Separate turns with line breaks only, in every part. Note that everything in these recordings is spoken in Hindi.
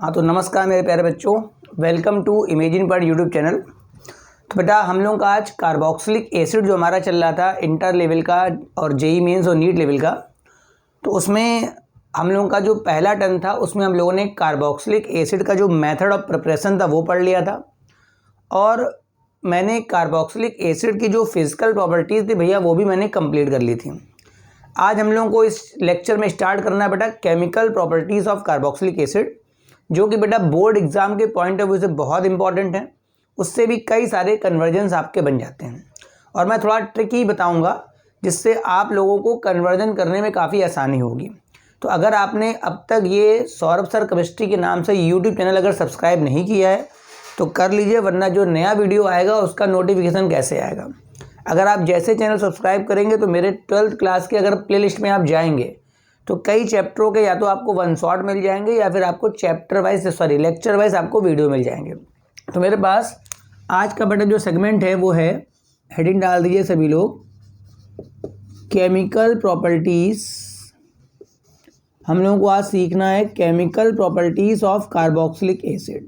हाँ तो नमस्कार मेरे प्यारे बच्चों, वेलकम टू इमेजिन पर यूट्यूब चैनल। तो बेटा हम लोगों का आज कार्बोक्सिलिक एसिड जो हमारा चल रहा था इंटर लेवल का और जेई मेंस और नीट लेवल का, तो उसमें हम लोगों का जो पहला टर्न था उसमें हम लोगों ने कार्बोक्सिलिक एसिड का जो मेथड ऑफ प्रिपरेशन था वो पढ़ लिया था। और मैंने कार्बोक्सिलिक एसिड की जो फिजिकल प्रॉपर्टीज़ थी भैया वो भी मैंने कंप्लीट कर ली थी। आज हम लोगों को इस लेक्चर में स्टार्ट करना है बेटा chemical properties of carboxylic acid, जो कि बेटा बोर्ड एग्जाम के पॉइंट ऑफ व्यू से बहुत इंपॉर्टेंट है। उससे भी कई सारे कन्वर्जन्स आपके बन जाते हैं और मैं थोड़ा ट्रिक ही बताऊंगा जिससे आप लोगों को कन्वर्जन करने में काफ़ी आसानी होगी। तो अगर आपने अब तक ये सौरभ सर केमिस्ट्री के नाम से यूट्यूब चैनल अगर सब्सक्राइब नहीं किया है तो कर लीजिए, वरना जो नया वीडियो आएगा उसका नोटिफिकेशन कैसे आएगा। अगर आप जैसे चैनल सब्सक्राइब करेंगे तो मेरे 12th क्लास के अगर प्लेलिस्ट में आप जाएंगे तो कई चैप्टरों के या तो आपको वन शॉट मिल जाएंगे या फिर आपको लेक्चर वाइज आपको वीडियो मिल जाएंगे। तो मेरे पास आज का बेटा जो सेगमेंट है वो है, हेडिंग डाल दीजिए सभी लोग, केमिकल प्रॉपर्टीज़। हम लोगों को आज सीखना है chemical properties of carboxylic acid.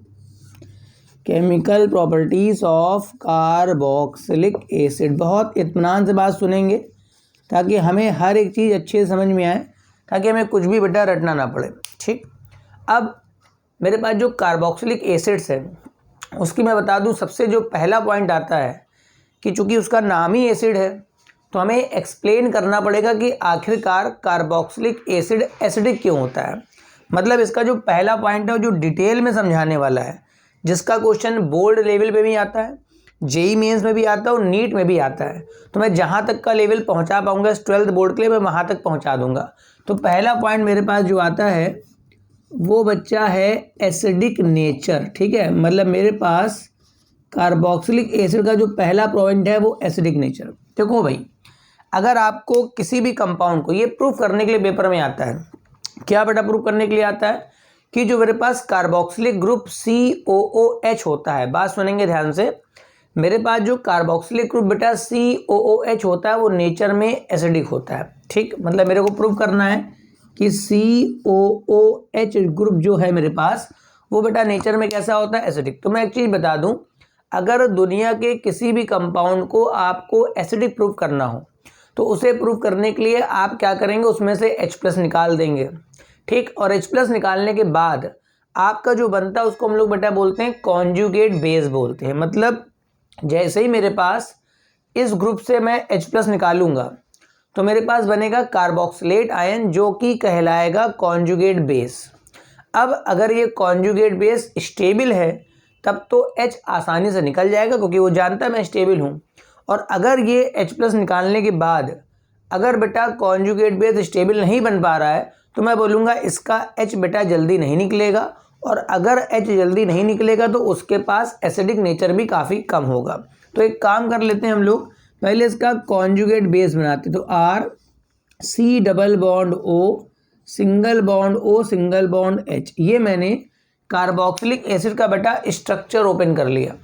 Chemical properties of carboxylic acid. बहुत इत्मीनान से बात सुनेंगे ताकि हमें हर एक चीज़ अच्छे से समझ में आए, ताकि हमें कुछ भी बेटा रटना ना पड़े। ठीक, अब मेरे पास जो कार्बोक्सिलिक एसिड्स है उसकी मैं बता दूं, सबसे जो पहला पॉइंट आता है कि चूंकि उसका नाम ही एसिड है तो हमें एक्सप्लेन करना पड़ेगा कि आखिरकार कार्बोक्सिलिक एसिड एसिडिक क्यों होता है। मतलब इसका जो पहला पॉइंट है वो जो डिटेल में समझाने वाला है, जिसका क्वेश्चन बोर्ड लेवल पे भी आता है, जेई मेंस में भी आता है और नीट में भी आता है। तो मैं जहाँ तक का लेवल पहुँचा पाऊँगा इस 12th बोर्ड के लिए मैं वहाँ तक पहुँचा दूँगा। तो पहला पॉइंट मेरे पास जो आता है वो बच्चा है एसिडिक नेचर। ठीक है, मतलब मेरे पास कार्बोक्सिलिक एसिड का जो पहला पॉइंट है वो एसिडिक नेचर। देखो भाई, अगर आपको किसी भी कंपाउंड को ये प्रूफ करने के लिए पेपर में आता है, क्या बेटा प्रूफ करने के लिए आता है कि जो मेरे पास कार्बोक्सिलिक ग्रुप COOH होता है, बात सुनेंगे ध्यान से, मेरे पास जो कार्बोक्सिलिक ग्रुप बेटा COOH होता है वो नेचर में एसिडिक होता है। ठीक, मतलब मेरे को प्रूव करना है कि COOH ग्रुप जो है मेरे पास वो बेटा नेचर में कैसा होता है, एसिडिक। तो मैं एक चीज़ बता दूं, अगर दुनिया के किसी भी कंपाउंड को आपको एसिडिक प्रूव करना हो तो उसे प्रूव करने के लिए आप क्या करेंगे, उसमें से H+ निकाल देंगे। ठीक, और H+ निकालने के बाद आपका जो बनता है उसको हम लोग बेटा बोलते हैं कॉन्जुगेट बेस बोलते हैं। मतलब जैसे ही मेरे पास इस ग्रुप से मैं H+ निकालूंगा तो मेरे पास बनेगा कार्बोक्सिलेट आयन जो कि कहलाएगा कॉन्जुगेट बेस। अब अगर ये कॉन्जुगेट बेस स्टेबल है तब तो H आसानी से निकल जाएगा क्योंकि वो जानता है मैं स्टेबल हूँ। और अगर ये H+ निकालने के बाद अगर बेटा कॉन्जुगेट बेस स्टेबल नहीं बन पा रहा है तो मैं बोलूँगा इसका H बेटा जल्दी नहीं निकलेगा, और अगर H जल्दी नहीं निकलेगा तो उसके पास एसिडिक नेचर भी काफ़ी कम होगा। तो एक काम कर लेते हैं हम लोग, पहले इसका कॉन्जुगेट बेस बनाते। तो RC double bond O single bond O single bond H, ये मैंने कार्बोक्सिलिक एसिड का बेटा स्ट्रक्चर ओपन कर लिया।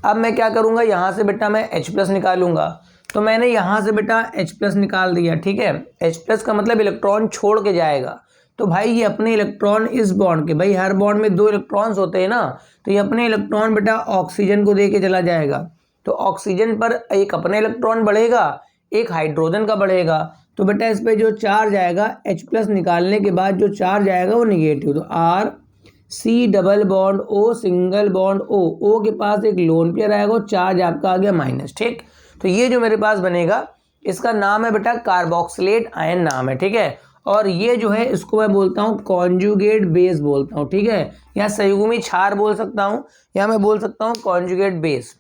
अब मैं क्या करूँगा, यहाँ से बेटा मैं H+ निकालूंगा। तो मैंने यहाँ से बेटा H+ निकाल दिया। ठीक है, H+ का मतलब इलेक्ट्रॉन छोड़ के जाएगा। तो भाई ये अपने इलेक्ट्रॉन इस बॉन्ड के, भाई हर बॉन्ड में 2 इलेक्ट्रॉन्स होते हैं ना, तो ये अपने इलेक्ट्रॉन बेटा ऑक्सीजन को दे के चला जाएगा। तो ऑक्सीजन पर एक अपने इलेक्ट्रॉन बढ़ेगा, एक हाइड्रोजन का बढ़ेगा। तो बेटा इस पर जो चार्ज आएगा H+ निकालने के बाद जो चार्ज आएगा वो निगेटिव। तो RC double bond O single bond O के पास एक लोन पेयर आएगा, चार्ज आपका आ गया माइनस। ठीक, तो ये जो मेरे पास बनेगा इसका नाम है बेटा कार्बोक्सिलेट आयन नाम है। ठीक है, और ये जो है इसको मैं बोलता हूँ कॉन्जुगेट बेस बोलता हूँ। ठीक है, या संयुग्मी क्षार बोल सकता हूँ या मैं बोल सकता हूँ कॉन्जुगेट बेस।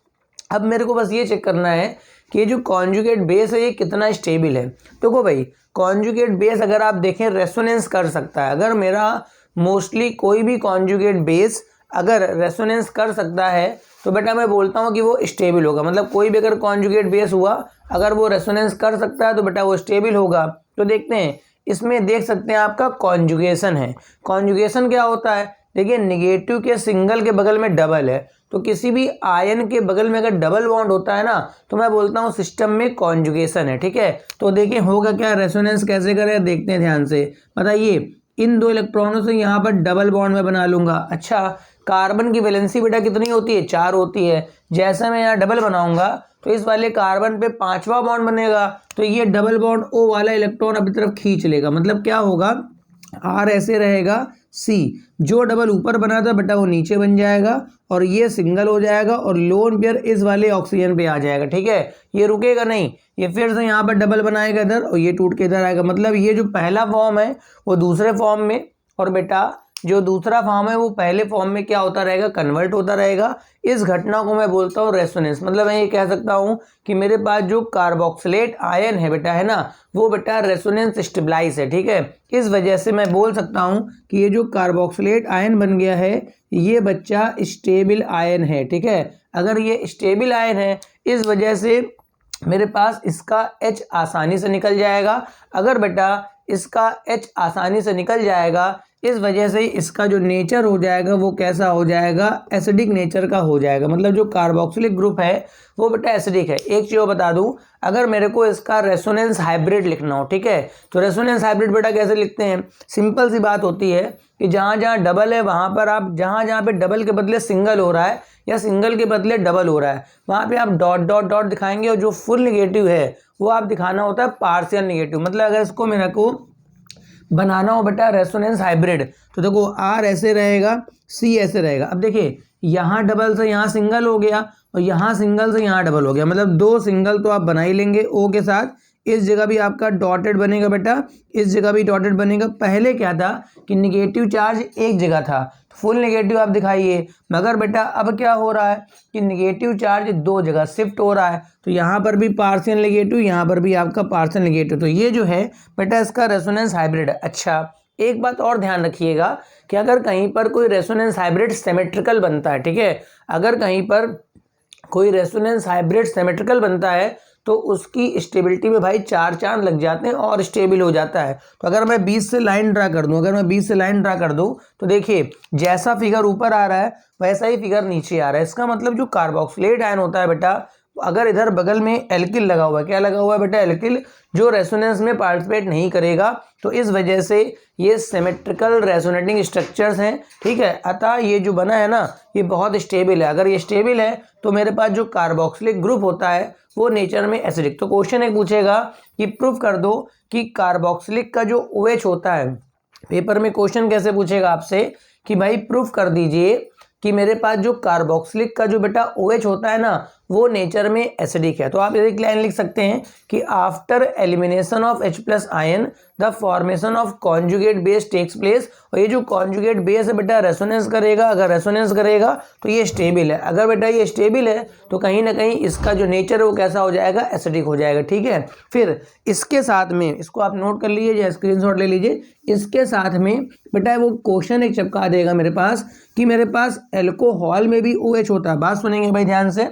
अब मेरे को बस ये चेक करना है कि ये जो कॉन्जुगेट बेस है ये कितना स्टेबल है। देखो भाई, कॉन्जुगेट बेस अगर आप देखें रेजोनेंस कर सकता है। अगर मेरा मोस्टली कोई भी कॉन्जुगेट बेस अगर रेजोनेंस कर सकता है तो बेटा मैं बोलता हूँ कि वो स्टेबल होगा। मतलब कोई भी अगर कॉन्जुगेट बेस हुआ अगर वो रेजोनेंस कर सकता है तो बेटा वो स्टेबल होगा। तो देखते हैं, इसमें देख सकते हैं आपका कॉन्जुगेशन है। कॉन्जुगेशन क्या होता है, देखिए निगेटिव के सिंगल के बगल में डबल है, तो किसी भी आयन के बगल में अगर डबल बॉन्ड होता है ना तो मैं बोलता हूँ सिस्टम में कॉन्जुगेशन है। ठीक है, तो देखिए होगा क्या, रेजोनेंस कैसे करें देखते हैं ध्यान से। बताइए इन 2 इलेक्ट्रॉनों से यहाँ पर डबल बॉन्ड में बना लूंगा। अच्छा, कार्बन की वैलेंसी बेटा कितनी होती है? 4 होती है। जैसे मैं यहाँ डबल बनाऊंगा तो इस वाले कार्बन पे 5वां बॉन्ड बनेगा, तो ये डबल बॉन्ड O वाला इलेक्ट्रॉन अपनी तरफ खींच लेगा। मतलब क्या होगा, R ऐसे रहेगा, C जो डबल ऊपर बना था बेटा वो नीचे बन जाएगा और ये सिंगल हो जाएगा और लोन पेयर इस वाले ऑक्सीजन पे आ जाएगा। ठीक है, ये रुकेगा नहीं, ये फिर से यहाँ पर डबल बनाएगा इधर और ये टूट के इधर आएगा। मतलब ये जो पहला फॉर्म है वो दूसरे फॉर्म में, और बेटा जो दूसरा फॉर्म है वो पहले फॉर्म में क्या होता रहेगा, कन्वर्ट होता रहेगा। इस घटना को मैं बोलता हूँ रेजोनेंस। मतलब मैं ये कह सकता हूँ कि मेरे पास जो कार्बोक्सिलेट आयन है बेटा, है ना, वो बेटा रेजोनेंस स्टेबलाइज है। ठीक है, इस वजह से मैं बोल सकता हूँ कि ये जो कार्बोक्सिलेट आयन बन गया है ये बच्चा स्टेबल आयन है। ठीक है, अगर ये स्टेबल आयन है इस वजह से मेरे पास इसका H आसानी से निकल जाएगा। अगर बेटा इसका H आसानी से निकल जाएगा इस वजह से इसका जो नेचर हो जाएगा वो कैसा हो जाएगा, एसिडिक नेचर का हो जाएगा। मतलब जो कार्बोक्सिलिक ग्रुप है वो बेटा एसिडिक है। एक चीज़ बता दूं, अगर मेरे को इसका रेजोनेंस हाइब्रिड लिखना हो, ठीक है, तो रेजोनेंस हाइब्रिड बेटा कैसे लिखते हैं? सिंपल सी बात होती है कि जहाँ जहाँ डबल है वहाँ पर आप जहाँ जहाँ पे डबल के बदले सिंगल हो रहा है या सिंगल के बदले डबल हो रहा है वहाँ पे आप डॉट डॉट डॉट दिखाएंगे, और जो फुल निगेटिव है वो आप दिखाना होता है पार्शियल निगेटिव। मतलब अगर इसको मेरे को बनाना हो बेटा रेजोनेंस हाइब्रिड तो देखो R ऐसे रहेगा, C ऐसे रहेगा। अब देखिए यहाँ डबल से यहाँ सिंगल हो गया और यहाँ सिंगल से यहाँ डबल हो गया, मतलब 2 सिंगल तो आप बना ही लेंगे O के साथ। इस जगह भी आपका डॉटेड बनेगा बेटा, इस जगह भी डॉटेड बनेगा। पहले क्या था कि निगेटिव चार्ज एक जगह था, फुल निगेटिव आप दिखाइए, मगर बेटा अब क्या हो रहा है कि निगेटिव चार्ज 2 जगह शिफ्ट हो रहा है। तो यहाँ पर भी पार्शियल निगेटिव, यहाँ पर भी आपका पार्शियल निगेटिव। तो ये जो है बेटा इसका रेजोनेंस हाइब्रिड है। अच्छा, एक बात और ध्यान रखिएगा कि अगर कहीं पर कोई रेजोनेंस हाइब्रिड सिमेट्रिकल बनता है, ठीक है, अगर कहीं पर कोई रेजोनेंस हाइब्रिड सिमेट्रिकल बनता है तो उसकी स्टेबिलिटी में भाई 4 चांद लग जाते हैं और स्टेबल हो जाता है। तो अगर मैं 20 से लाइन ड्रा कर दूं, अगर मैं 20 से लाइन ड्रा कर दूं तो देखिए जैसा फिगर ऊपर आ रहा है वैसा ही फिगर नीचे आ रहा है। इसका मतलब जो कार्बोक्सिलेट आयन होता है बेटा, अगर इधर बगल में एल्किल लगा हुआ है, क्या लगा हुआ है बेटा, एल्किल, जो रेजोनेंस में पार्टिसिपेट नहीं करेगा, तो इस वजह से ये सिमेट्रिकल रेजोनेटिंग स्ट्रक्चर्स हैं। ठीक है, अतः ये जो बना है ना ये बहुत स्टेबल है। अगर ये स्टेबल है तो मेरे पास जो कार्बोक्सिलिक ग्रुप होता है वो नेचर में एसिडिक। तो क्वेश्चन एक पूछेगा कि प्रूफ कर दो कि कार्बोक्सिलिक का जो OH होता है, पेपर में क्वेश्चन कैसे पूछेगा आपसे कि भाई प्रूफ कर दीजिए कि मेरे पास जो कार्बोक्सिलिक का जो बेटा OH होता है ना वो नेचर में एसिडिक है। तो आप एक लाइन लिख सकते हैं कि after elimination of H+ ion the formation of conjugate base takes place. और ये जो कॉन्जुगेट बेस है बेटा रेजोनेंस करेगा, अगर रेजोनेंस करेगा तो ये स्टेबल है। अगर बेटा ये स्टेबल है तो कहीं ना कहीं इसका जो नेचर है वो कैसा हो जाएगा, एसिडिक हो जाएगा। ठीक है, फिर इसके साथ में इसको आप नोट कर लीजिए या स्क्रीनशॉट ले लीजिए। इसके साथ में बेटा वो क्वेश्चन एक चिपका देगा मेरे पास कि मेरे पास एल्कोहल में भी OH होता है। बात सुनेंगे भाई ध्यान से।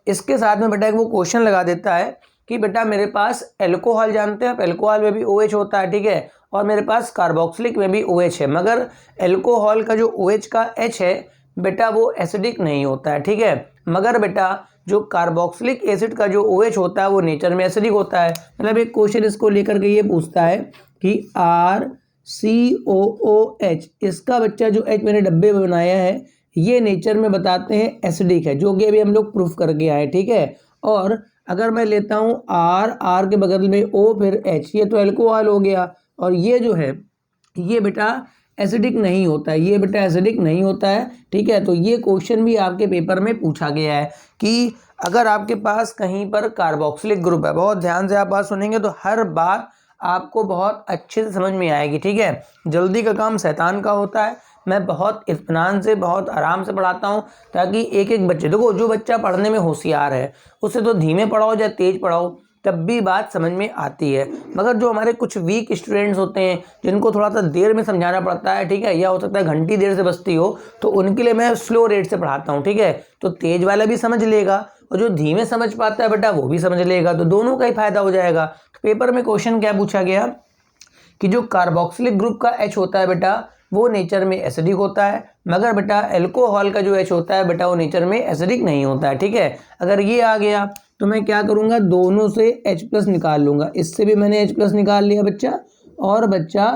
इसके साथ में बेटा एक वो क्वेश्चन लगा देता है कि बेटा मेरे पास एल्कोहल जानते हैं आप, एल्कोहल में भी OH होता है, ठीक है, और मेरे पास कार्बोक्सिलिक में भी OH है, मगर एल्कोहल का जो OH का H है बेटा वो एसिडिक नहीं होता है। ठीक है, मगर बेटा जो कार्बोक्सिलिक एसिड का जो OH होता है वो नेचर में एसिडिक होता है। मतलब एक क्वेश्चन इसको लेकर के ये पूछता है कि RCOOH, इसका बच्चा जो H मैंने डब्बे में बनाया है ये नेचर में बताते हैं एसिडिक है, जो कि अभी हम लोग प्रूफ करके आए। ठीक है, और अगर मैं लेता हूँ R के बगल में O फिर H, ये तो एल्कोहल हो गया, और ये जो है ये बेटा एसिडिक नहीं होता है, ये बेटा एसिडिक नहीं होता है। ठीक है, तो ये क्वेश्चन भी आपके पेपर में पूछा गया है कि अगर आपके पास कहीं पर कार्बोक्सिलिक ग्रुप है, बहुत ध्यान से आप बात सुनेंगे तो हर बात आपको बहुत अच्छे से समझ में आएगी। ठीक है, जल्दी का काम शैतान का होता है। मैं बहुत इत्मीनान से बहुत आराम से पढ़ाता हूँ ताकि एक एक बच्चे, देखो जो बच्चा पढ़ने में होशियार है उसे तो धीमे पढ़ाओ या तेज पढ़ाओ तब भी बात समझ में आती है, मगर जो हमारे कुछ वीक स्टूडेंट्स होते हैं जिनको थोड़ा सा देर में समझाना पड़ता है, ठीक है, या हो सकता है घंटी देर से बजती हो, तो उनके लिए मैं स्लो रेट से पढ़ाता हूँ। ठीक है, तो तेज वाला भी समझ लेगा और जो धीमे समझ पाता है बेटा वो भी समझ लेगा, तो दोनों का ही फायदा हो जाएगा। तो पेपर में क्वेश्चन क्या पूछा गया कि जो कार्बोक्सिलिक ग्रुप का H होता है बेटा वो नेचर में एसिडिक होता है, मगर बेटा एल्कोहल का जो H होता है बेटा वो नेचर में एसिडिक नहीं होता है। ठीक है, अगर ये आ गया तो मैं क्या करूंगा, दोनों से H+ निकाल लूंगा। इससे भी मैंने H+ निकाल लिया बच्चा, और बच्चा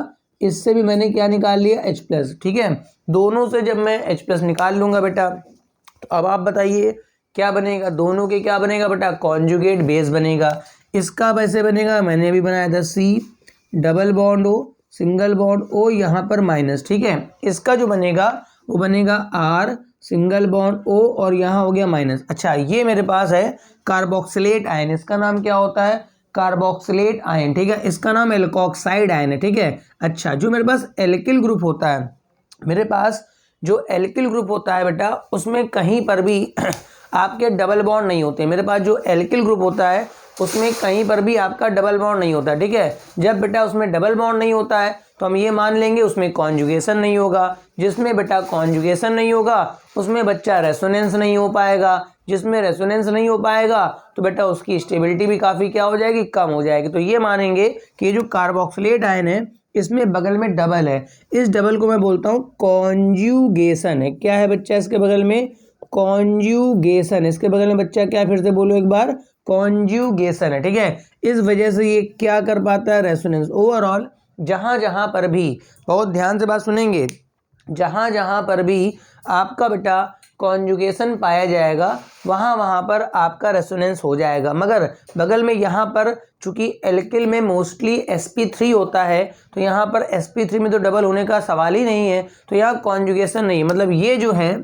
इससे भी मैंने क्या निकाल लिया H+, ठीक है। दोनों से जब मैं H+ निकाल लूँगा बेटा, तो अब आप बताइए क्या बनेगा, दोनों के क्या बनेगा बेटा, कॉन्जुगेट बेस बनेगा। इसका वैसे बनेगा, मैंने अभी बनाया था C double bond O single bond O, यहाँ पर माइनस, ठीक है। इसका जो बनेगा वो बनेगा R सिंगल बॉन्ड O और यहाँ हो गया माइनस। अच्छा, ये मेरे पास है कार्बोक्सिलेट आयन, इसका नाम क्या होता है, कार्बोक्सिलेट आयन, ठीक है। इसका नाम एल्कोक्साइड आयन है, ठीक है। अच्छा, जो मेरे पास एल्किल ग्रुप होता है, मेरे पास जो एल्किल ग्रुप होता है बेटा, उसमें कहीं पर भी आपके डबल बॉन्ड नहीं होते। मेरे पास जो एल्किल ग्रुप होता है उसमें कहीं पर भी आपका डबल बॉन्ड नहीं होता, ठीक है। जब बेटा उसमें डबल बॉन्ड नहीं होता है तो हम ये मान लेंगे उसमें कॉन्जुगेशन नहीं होगा। जिसमें बेटा कॉन्जुगेशन नहीं होगा उसमें बच्चा रेजोनेंस नहीं हो पाएगा। जिसमें रेजोनेंस नहीं हो पाएगा तो बेटा उसकी स्टेबिलिटी भी काफ़ी क्या हो जाएगी, कम हो जाएगी। तो ये मानेंगे कि ये जो कार्बोक्सिलेट आयन है इसमें बगल में डबल है, इस डबल को मैं बोलता हूँ कॉन्जुगेशन है। क्या है बच्चा इसके बगल में, कॉन्जुगेशन। इसके बगल में बच्चा क्या, फिर से बोलो एक बार, कॉन्जुगेशन है, ठीक है। इस वजह से ये क्या कर पाता है, रेजोनेंस। ओवरऑल जहाँ जहाँ पर भी, बहुत ध्यान से बात सुनेंगे, जहाँ जहाँ पर भी आपका बेटा कॉन्जुगेशन पाया जाएगा वहाँ वहाँ पर आपका रेजोनेंस हो जाएगा। मगर बगल में यहाँ पर चूंकि एल्किल में मोस्टली sp3 होता है, तो यहाँ पर sp3 में तो डबल होने का सवाल ही नहीं है, तो यहाँ कॉन्जुगेशन नहीं, मतलब ये जो है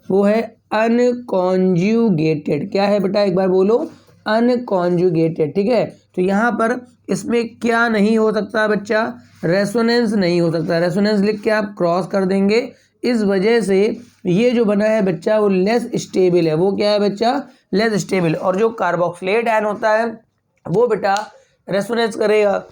वो है अनकॉन्जुगेटेड। क्या है बेटा, एक बार बोलो, अनकॉन्जुगेटेड, ठीक है। तो यहाँ पर इसमें क्या नहीं हो सकता बच्चा, रेजोनेंस नहीं हो सकता। रेजोनेंस लिख के आप क्रॉस कर देंगे। इस वजह से ये जो बना है बच्चा वो लेस स्टेबल है। वो क्या है बच्चा, लेस स्टेबल। और जो कार्बोक्सिलेट आयन होता है वो बेटा रेजोनेंस करेगा।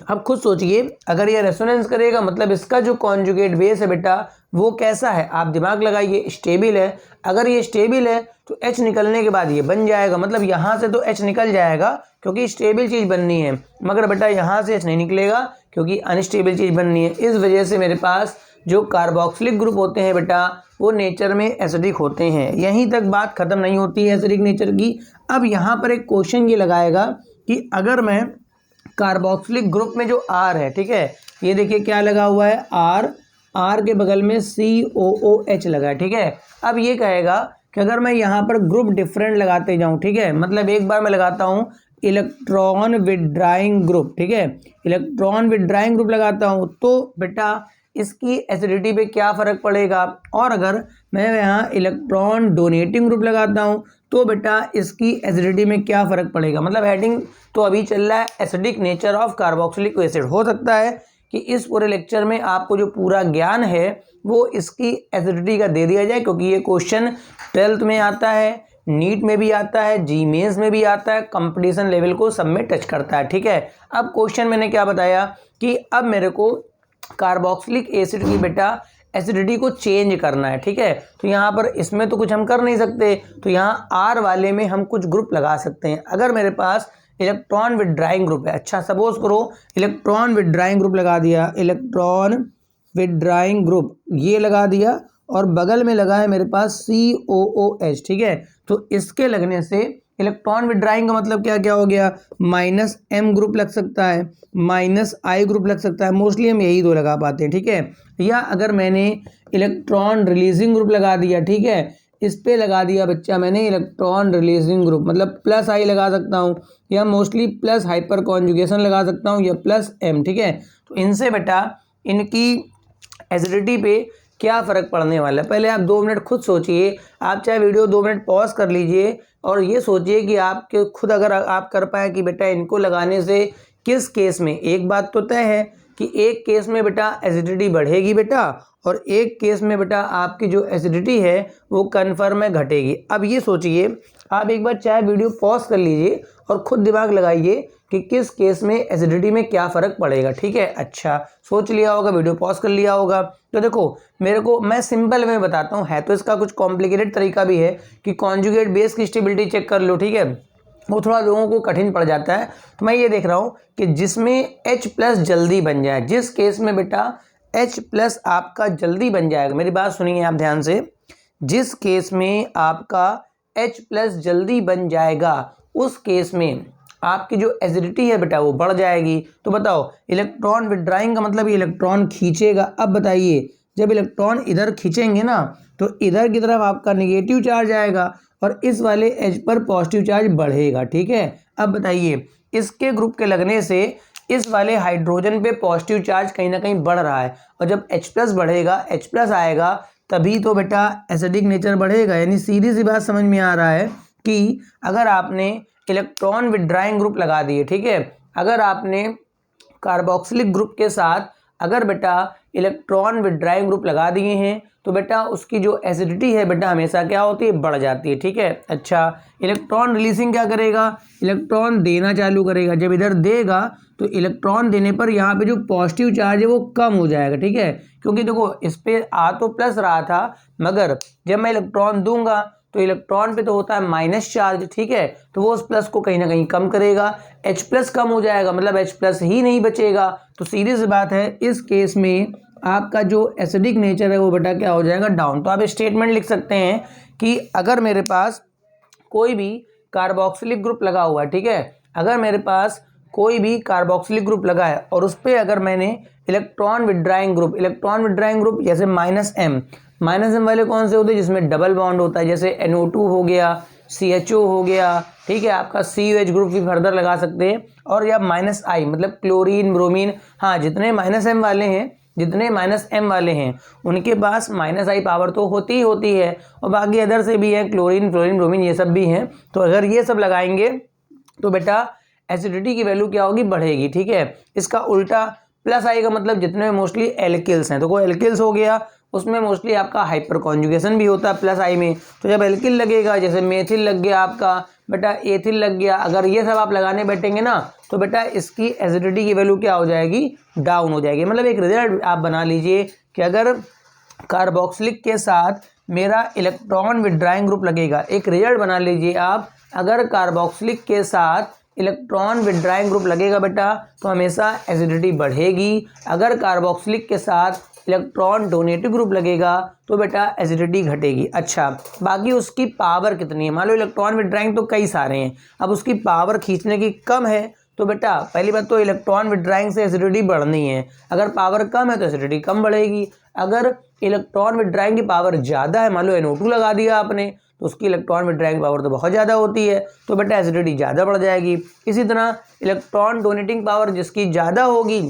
अब खुद सोचिए, अगर ये रेजोनेंस करेगा मतलब इसका जो कॉन्जुगेट बेस है बेटा वो कैसा है, आप दिमाग लगाइए, स्टेबल है। अगर ये स्टेबल है तो H निकलने के बाद ये बन जाएगा, मतलब यहाँ से तो H निकल जाएगा क्योंकि स्टेबल चीज़ बननी है। मगर बेटा यहाँ से H नहीं निकलेगा क्योंकि अनस्टेबल चीज़ बननी है। इस वजह से मेरे पास जो कार्बोक्सिलिक ग्रुप होते हैं बेटा वो नेचर में एसिडिक होते हैं। यहीं तक बात खत्म नहीं होती है एसिडिक नेचर की। अब यहाँ पर एक क्वेश्चन ये लगाएगा कि अगर मैं कार्बोक्सिलिक ग्रुप में जो R है, ठीक है, ये देखिए क्या लगा हुआ है, R के बगल में COOH लगा है, ठीक है। अब ये कहेगा कि अगर मैं यहाँ पर ग्रुप डिफरेंट लगाते जाऊँ, ठीक है, मतलब एक बार मैं लगाता हूँ इलेक्ट्रॉन विड्राइंग ग्रुप, ठीक है, इलेक्ट्रॉन विड्राइंग ग्रुप लगाता हूँ तो बेटा इसकी एसिडिटी पे क्या फ़र्क पड़ेगा। और अगर मैं यहाँ इलेक्ट्रॉन डोनेटिंग ग्रुप लगाता हूँ तो बेटा इसकी एसिडिटी में क्या फ़र्क पड़ेगा। मतलब हेडिंग तो अभी चल रहा है acidic nature of carboxylic acid. हो सकता है कि इस पूरे लेक्चर में आपको जो पूरा ज्ञान है वो इसकी एसिडिटी का दे दिया जाए, क्योंकि ये क्वेश्चन 12th में आता है, नीट में भी आता है, जी मेंस में भी आता है, कंपटीशन लेवल को सब में टच करता है, ठीक है। अब क्वेश्चन मैंने क्या बताया कि अब मेरे को कार्बोक्सिलिक एसिड की बेटा एसिडिटी को चेंज करना है, ठीक है। तो यहाँ पर इसमें तो कुछ हम कर नहीं सकते, तो यहाँ R वाले में हम कुछ ग्रुप लगा सकते हैं। अगर मेरे पास इलेक्ट्रॉन विड्राइंग ग्रुप है, अच्छा सपोज करो इलेक्ट्रॉन विड्राइंग ग्रुप लगा दिया, इलेक्ट्रॉन विड्राइंग ग्रुप ये लगा दिया, और बगल में लगा है मेरे पास COOH, ठीक है। तो इसके लगने से इलेक्ट्रॉन विड्राइंग का मतलब क्या क्या हो गया, -M ग्रुप लग सकता है, -I ग्रुप लग सकता है। मोस्टली हम यही दो लगा पाते हैं, ठीक है। या अगर मैंने इलेक्ट्रॉन रिलीजिंग ग्रुप लगा दिया, ठीक है, इस पे लगा दिया बच्चा मैंने इलेक्ट्रॉन रिलीजिंग ग्रुप, मतलब +I लगा सकता हूँ, या मोस्टली प्लस हाइपर कॉन्जुगेशन लगा सकता हूँ, या +M, ठीक है। तो इनसे बेटा इनकी एसिडिटी पे क्या फ़र्क पड़ने वाला है, पहले आप 2 मिनट खुद सोचिए। आप चाहे वीडियो 2 मिनट पॉज कर लीजिए और ये सोचिए कि आपके खुद अगर आप कर पाए कि बेटा इनको लगाने से किस केस में, एक बात तो तय है कि एक केस में बेटा एसिडिटी बढ़ेगी बेटा, और एक केस में बेटा आपकी जो एसिडिटी है वो कन्फर्म है घटेगी। अब ये सोचिए, आप एक बार चाहे वीडियो पॉज कर लीजिए और खुद दिमाग लगाइए कि किस केस में एसिडिटी में क्या फ़र्क पड़ेगा, ठीक है। अच्छा सोच लिया होगा, वीडियो पॉज कर लिया होगा। तो देखो मेरे को मैं सिंपल में बताता हूँ, है तो इसका कुछ कॉम्प्लिकेटेड तरीका भी है कि कॉन्जुगेट बेस की स्टेबिलिटी चेक कर लो, ठीक है, वो थोड़ा लोगों को कठिन पड़ जाता है। तो मैं ये देख रहा हूँ कि जिसमें H+ जल्दी बन जाए, जिस केस में बेटा H+ आपका जल्दी बन जाएगा, मेरी बात सुनिए आप ध्यान से, जिस केस में आपका H+ जल्दी बन जाएगा उस केस में आपकी जो एसिडिटी है बेटा वो बढ़ जाएगी। तो बताओ इलेक्ट्रॉन विड्राइंग का मतलब ये इलेक्ट्रॉन खींचेगा। अब बताइए जब इलेक्ट्रॉन इधर खींचेंगे ना तो इधर की तरफ आपका निगेटिव चार्ज आएगा और इस वाले एज पर पॉजिटिव चार्ज बढ़ेगा। ठीक है, अब बताइए इसके ग्रुप के लगने से इस वाले हाइड्रोजन पे पॉजिटिव चार्ज कहीं ना कहीं बढ़ रहा है और जब H+ बढ़ेगा, H+ आएगा तभी तो बेटा एसिडिक नेचर बढ़ेगा। यानी सीधी सी बात समझ में आ रहा है कि अगर आपने इलेक्ट्रॉन विड्राइंग ग्रुप लगा दिए, ठीक है, अगर आपने कार्बोक्सिलिक ग्रुप के साथ अगर बेटा इलेक्ट्रॉन विड्राइंग ग्रुप लगा दिए हैं तो बेटा उसकी जो एसिडिटी है बेटा हमेशा क्या होती है, बढ़ जाती है। ठीक है, अच्छा इलेक्ट्रॉन रिलीजिंग क्या करेगा, इलेक्ट्रॉन देना चालू करेगा। जब इधर देगा तो इलेक्ट्रॉन देने पर यहाँ पे जो पॉजिटिव चार्ज है वो कम हो जाएगा। ठीक है, क्योंकि देखो इस पे आ तो प्लस रहा था मगर जब मैं इलेक्ट्रॉन दूंगा तो इलेक्ट्रॉन पे तो होता है माइनस चार्ज। ठीक है, तो वो उस प्लस को कहीं ना कहीं कम करेगा, H+ कम हो जाएगा मतलब H+ ही नहीं बचेगा। तो सीधी सी बात है इस केस में आपका जो एसिडिक नेचर है वो बेटा क्या हो जाएगा, डाउन। तो आप स्टेटमेंट लिख सकते हैं कि अगर मेरे पास कोई भी कार्बोक्सिलिक ग्रुप लगा हुआ है, ठीक है, अगर मेरे पास कोई भी कार्बोक्सिलिक ग्रुप लगा है और उस पर अगर मैंने इलेक्ट्रॉन विड्राइंग ग्रुप जैसे -M वाले कौन से होते हैं, जिसमें डबल बॉन्ड होता है, जैसे NO2 हो गया, CHO हो गया, ठीक है, आपका COH ग्रुप भी फर्दर लगा सकते हैं, और या -I मतलब क्लोरीन, ब्रोमीन, हाँ जितने -M वाले हैं उनके पास -I पावर तो होती ही होती है और बाकी अदर से भी है, क्लोरीन, फ्लोरीन, ब्रोमीन ये सब भी हैं। तो अगर ये सब लगाएंगे तो बेटा एसिडिटी की वैल्यू क्या होगी, बढ़ेगी। ठीक है, इसका उल्टा +I का मतलब जितने मोस्टली एल्किल्स हैं, तो कोई एल्किल्स हो गया उसमें मोस्टली आपका हाइपर कॉन्जुगेशन भी होता है +I में। तो जब एल्किल लगेगा जैसे मेथिल लग गया आपका बेटा, एथिल लग गया, अगर ये सब आप लगाने बैठेंगे ना तो बेटा इसकी एसिडिटी की वैल्यू क्या हो जाएगी, डाउन हो जाएगी। मतलब एक रिजल्ट आप बना लीजिए कि अगर कार्बोक्सिलिक के साथ मेरा इलेक्ट्रॉन विड्राइंग ग्रुप लगेगा, एक रिजल्ट बना लीजिए आप, अगर कार्बोक्सिलिक के साथ इलेक्ट्रॉन विड्राइंग ग्रुप लगेगा बेटा तो हमेशा एसिडिटी बढ़ेगी। अगर कार्बोक्सिलिक के साथ इलेक्ट्रॉन डोनेटिव ग्रुप लगेगा तो बेटा एसिडिटी घटेगी। अच्छा, बाकी उसकी पावर कितनी है, मान लो इलेक्ट्रॉन विड्राइंग तो कई सारे हैं, अब उसकी पावर खींचने की कम है तो बेटा पहली बात तो इलेक्ट्रॉन विड्राइंग से एसिडिटी बढ़नी है, अगर पावर कम है तो एसिडिटी कम बढ़ेगी। अगर इलेक्ट्रॉन विड्राइंग की पावर ज़्यादा है, मान लो NO2 लगा दिया आपने तो उसकी इलेक्ट्रॉन विड्राइंग पावर तो बहुत ज़्यादा होती है तो बेटा एसिडिटी ज़्यादा बढ़ जाएगी। इसी तरह इलेक्ट्रॉन डोनेटिंग पावर जिसकी ज़्यादा होगी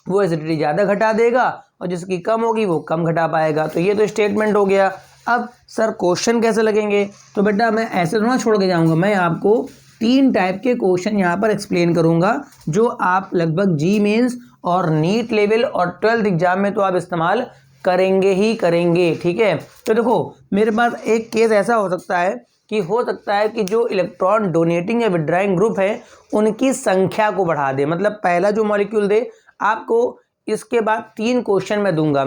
वो एसिडिटी ज़्यादा घटा देगा और जिसकी कम होगी वो कम घटा पाएगा। तो ये तो स्टेटमेंट हो गया। अब सर क्वेश्चन कैसे लगेंगे, तो बेटा मैं ऐसे थोड़ा छोड़ के जाऊँगा, मैं आपको 3 टाइप के क्वेश्चन यहाँ पर एक्सप्लेन करूँगा जो आप लगभग जी मेंस और नीट लेवल और 12th एग्जाम में तो आप इस्तेमाल करेंगे ही करेंगे। ठीक है, तो देखो मेरे पास एक केस ऐसा हो सकता है कि जो इलेक्ट्रॉन डोनेटिंग या विड्राइंग ग्रुप है उनकी संख्या को बढ़ा दे, मतलब पहला जो मॉलिक्यूल दे आपको, इसके बाद 3 क्वेश्चन मैं दूंगा,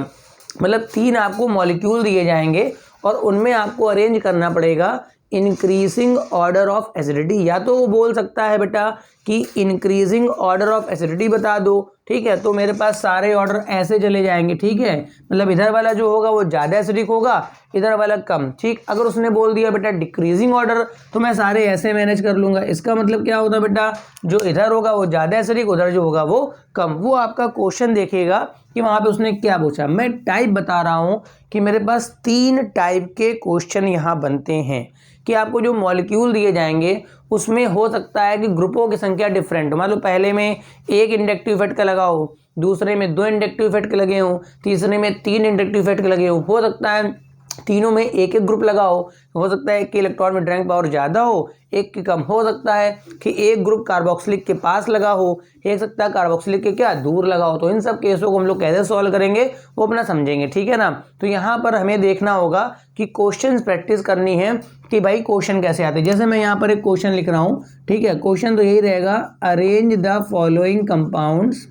मतलब 3 आपको मॉलिक्यूल दिए जाएंगे और उनमें आपको अरेंज करना पड़ेगा इंक्रीजिंग ऑर्डर ऑफ एसिडिटी। या तो वो बोल सकता है बेटा कि इंक्रीजिंग ऑर्डर ऑफ एसिडिटी बता दो, ठीक है, तो मेरे पास सारे ऑर्डर ऐसे चले जाएंगे। ठीक है, मतलब इधर वाला जो होगा वो ज़्यादा एसिडिक होगा, इधर वाला कम। ठीक, अगर उसने बोल दिया बेटा डिक्रीजिंग ऑर्डर तो मैं सारे ऐसे मैनेज कर लूँगा। इसका मतलब क्या होता है बेटा, जो इधर होगा वो ज़्यादा एसिडिक, उधर जो होगा वो कम। वो आपका क्वेश्चन देखिएगा कि वहाँ पे उसने क्या पूछा। मैं टाइप बता रहा हूँ कि मेरे पास 3 टाइप के क्वेश्चन यहाँ बनते हैं कि आपको जो मॉलिक्यूल दिए जाएंगे उसमें हो सकता है कि ग्रुपों की संख्या डिफरेंट हो। मान लो पहले में 1 इंडक्टिव इफेक्ट का लगा हो, दूसरे में 2 इंडक्टिव इफेक्ट के लगे हों, तीसरे में 3 इंडक्टिव इफेक्ट के लगे हो सकता है तीनों में एक ग्रुप लगा हो सकता है एक की इलेक्ट्रॉन विड्राइंग पावर ज़्यादा हो, एक की कम। हो सकता है कि एक ग्रुप कार्बोक्सिलिक के पास लगा हो, एक सकता है कार्बोक्सिलिक के क्या दूर लगा हो। तो इन सब केसों को हम लोग कैसे सॉल्व करेंगे वो अपना समझेंगे। ठीक है ना, तो यहाँ पर हमें देखना होगा कि क्वेश्चन प्रैक्टिस करनी है कि भाई क्वेश्चन कैसे आते हैं। जैसे मैं यहाँ पर एक क्वेश्चन लिख रहा हूँ, ठीक है, क्वेश्चन तो यही रहेगा, अरेंज द फॉलोइंग कंपाउंड्स,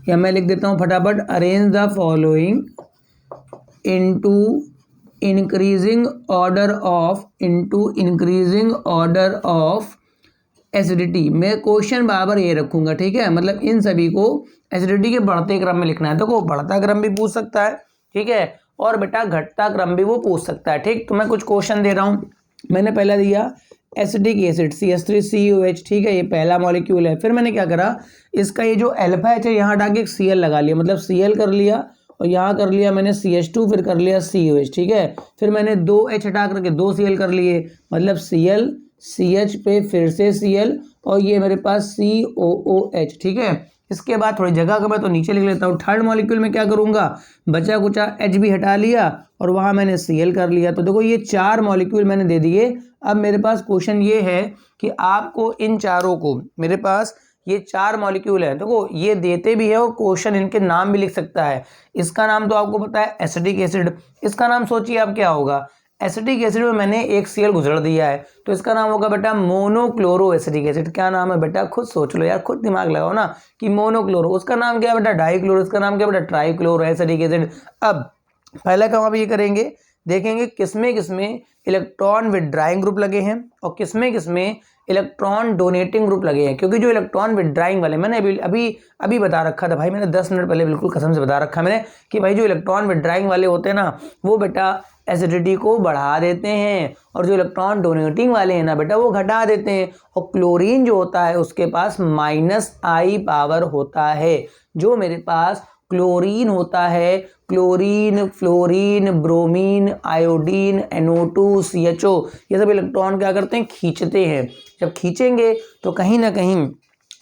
या मैं लिख देता हूँ फटाफट, arrange the following into increasing order of acidity. मैं क्वेश्चन बराबर ये रखूंगा। ठीक है, मतलब इन सभी को एसिडिटी के बढ़ते क्रम में लिखना है। देखो बढ़ता क्रम भी पूछ सकता है, ठीक है, और बेटा घटता क्रम भी वो पूछ सकता है। ठीक, तो मैं कुछ क्वेश्चन दे रहा हूँ। मैंने पहला दिया एसिटिक एसिड CH3COH, ठीक है, ये पहला मॉलिक्यूल है। फिर मैंने क्या करा, इसका ये जो अल्फा एच है यहाँ हटा के एक Cl लगा लिया, मतलब Cl कर लिया और यहाँ कर लिया मैंने CH2, फिर कर लिया COH, ठीक है। फिर मैंने 2H हटा करके 2 Cl कर लिए, मतलब Cl CH पे फिर से Cl और ये मेरे पास COOH, ठीक है। इसके बाद थोड़ी जगह का मैं तो नीचे लिख लेता हूँ। थर्ड मॉलिक्यूल में क्या करूँगा, बचा कुचा H भी हटा लिया और वहाँ मैंने Cl कर लिया। तो देखो ये 4 मॉलिक्यूल मैंने दे दिए। अब मेरे पास क्वेश्चन ये है कि आपको इन चारों को, मेरे पास ये 4 मॉलिक्यूल है, देखो ये देते भी है और क्वेश्चन इनके नाम भी लिख सकता है। इसका नाम तो आपको पता है एसिटिक एसिड, इसका नाम सोचिए आप क्या होगा। एसिटिक एसिड में मैंने एक Cl गुजर दिया है तो इसका नाम होगा बेटा मोनोक्लोरो एसिटिक एसिड। क्या नाम है बेटा, खुद सोच लो यार, खुद दिमाग लगाओ ना कि मोनोक्लोरो, उसका नाम क्या है बेटा डाइक्लोरो, इसका नाम क्या है बेटा ट्राइक्लोरो एसिटिक एसिड। अब पहला काम आप ये करेंगे, देखेंगे किसमें किसमें इलेक्ट्रॉन विड्राइंग ग्रुप लगे हैं और किसमें किसमें इलेक्ट्रॉन डोनेटिंग ग्रुप लगे हैं। क्योंकि जो इलेक्ट्रॉन विड्राइंग वाले, मैंने अभी बता रखा था भाई, मैंने 10 मिनट पहले बिल्कुल कसम से बता रखा मैंने कि भाई जो इलेक्ट्रॉन विड्राइंग वाले होते हैं ना वो बेटा एसिडिटी को बढ़ा देते हैं और जो इलेक्ट्रॉन डोनेटिंग वाले हैं ना बेटा वो घटा देते हैं। और क्लोरीन जो होता है उसके पास -I पावर होता है। जो मेरे पास क्लोरीन होता है, chlorine, fluorine, bromine, iodine, NO2, CHO, ये सब इलेक्ट्रॉन क्या करते हैं, खींचते हैं। जब खींचेंगे तो कहीं ना कहीं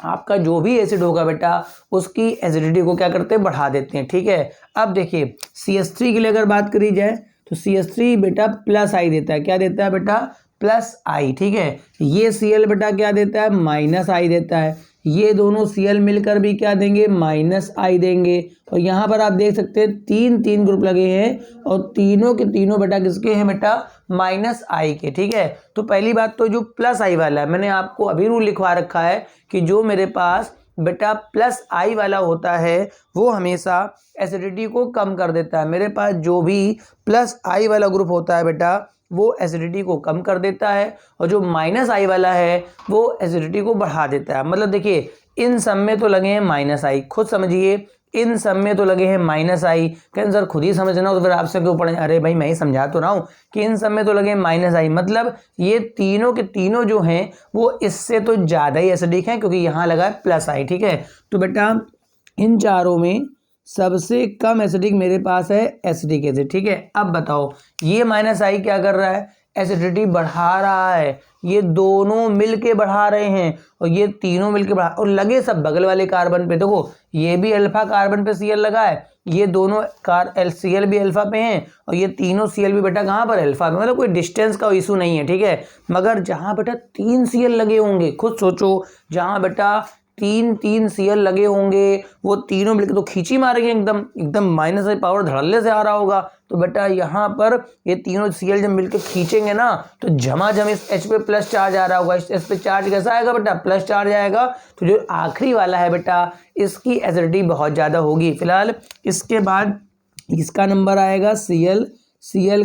आपका जो भी एसिड होगा बेटा उसकी एसिडिटी को क्या करते हैं, बढ़ा देते हैं, ठीक है। अब देखिए CH3 के लिए अगर बात करी जाए तो CH3 बेटा +I देता है। क्या देता है बेटा, +I, ठीक है। ये Cl बेटा क्या देता है, -I देता है। ये दोनों Cl मिलकर भी क्या देंगे, -I देंगे। और यहाँ पर आप देख सकते हैं 3 ग्रुप लगे हैं और तीनों के तीनों बेटा किसके हैं बेटा, -I के, ठीक है। तो पहली बात तो जो +I वाला है, मैंने आपको अभी रूल लिखवा रखा है कि जो मेरे पास बेटा +I वाला होता है वो हमेशा एसिडिटी को कम कर देता है। मेरे पास जो भी +I वाला ग्रुप होता है बेटा वो एसिडिटी को कम कर देता है और जो -I वाला है वो एसिडिटी को बढ़ा देता है। मतलब देखिए इन सब में तो लगे हैं -I, खुद समझिए, इन सब में तो लगे हैं -I। कहें सर खुद ही समझना हो तो फिर आपसे क्यों पढ़े, अरे भाई मैं ही समझा तो रहा हूँ कि इन सब में तो लगे हैं -I, मतलब ये तीनों के तीनों जो हैं वो इससे तो ज़्यादा ही एसिडिक हैं क्योंकि यहाँ लगा है +I, ठीक है। तो बेटा इन चारों में सबसे कम एसिडिक मेरे पास है एसिटिक एसिड, ठीक है। अब बताओ ये -I क्या कर रहा है, एसिडिटी बढ़ा रहा है। ये दोनों मिलके बढ़ा रहे हैं और ये तीनों मिलके बढ़ा, और लगे सब बगल वाले कार्बन पे। देखो ये भी अल्फा कार्बन पे Cl लगा है, ये दोनों Cl भी अल्फा पे हैं और ये तीनों Cl भी बेटा कहाँ पर, अल्फा पे। मतलब कोई डिस्टेंस का इशू नहीं है, ठीक है। मगर जहाँ बेटा 3 Cl लगे होंगे, खुद सोचो, जहाँ बेटा 3 Cl लगे होंगे वो तीनों मिलकर तो खींची मारेंगे, एकदम -I पावर धड़ल्ले से आ रहा होगा। तो बेटा यहाँ पर ये तीनों Cl जब मिलकर खींचेंगे ना तो झमाझम इस H पे प्लस चार्ज आ रहा होगा। इस पे चार्ज कैसा आएगा बेटा, प्लस चार्ज आएगा। तो जो आखिरी वाला है बेटा इसकी एसिडिटी बहुत ज़्यादा होगी। फिलहाल इसके बाद इसका नंबर आएगा Cl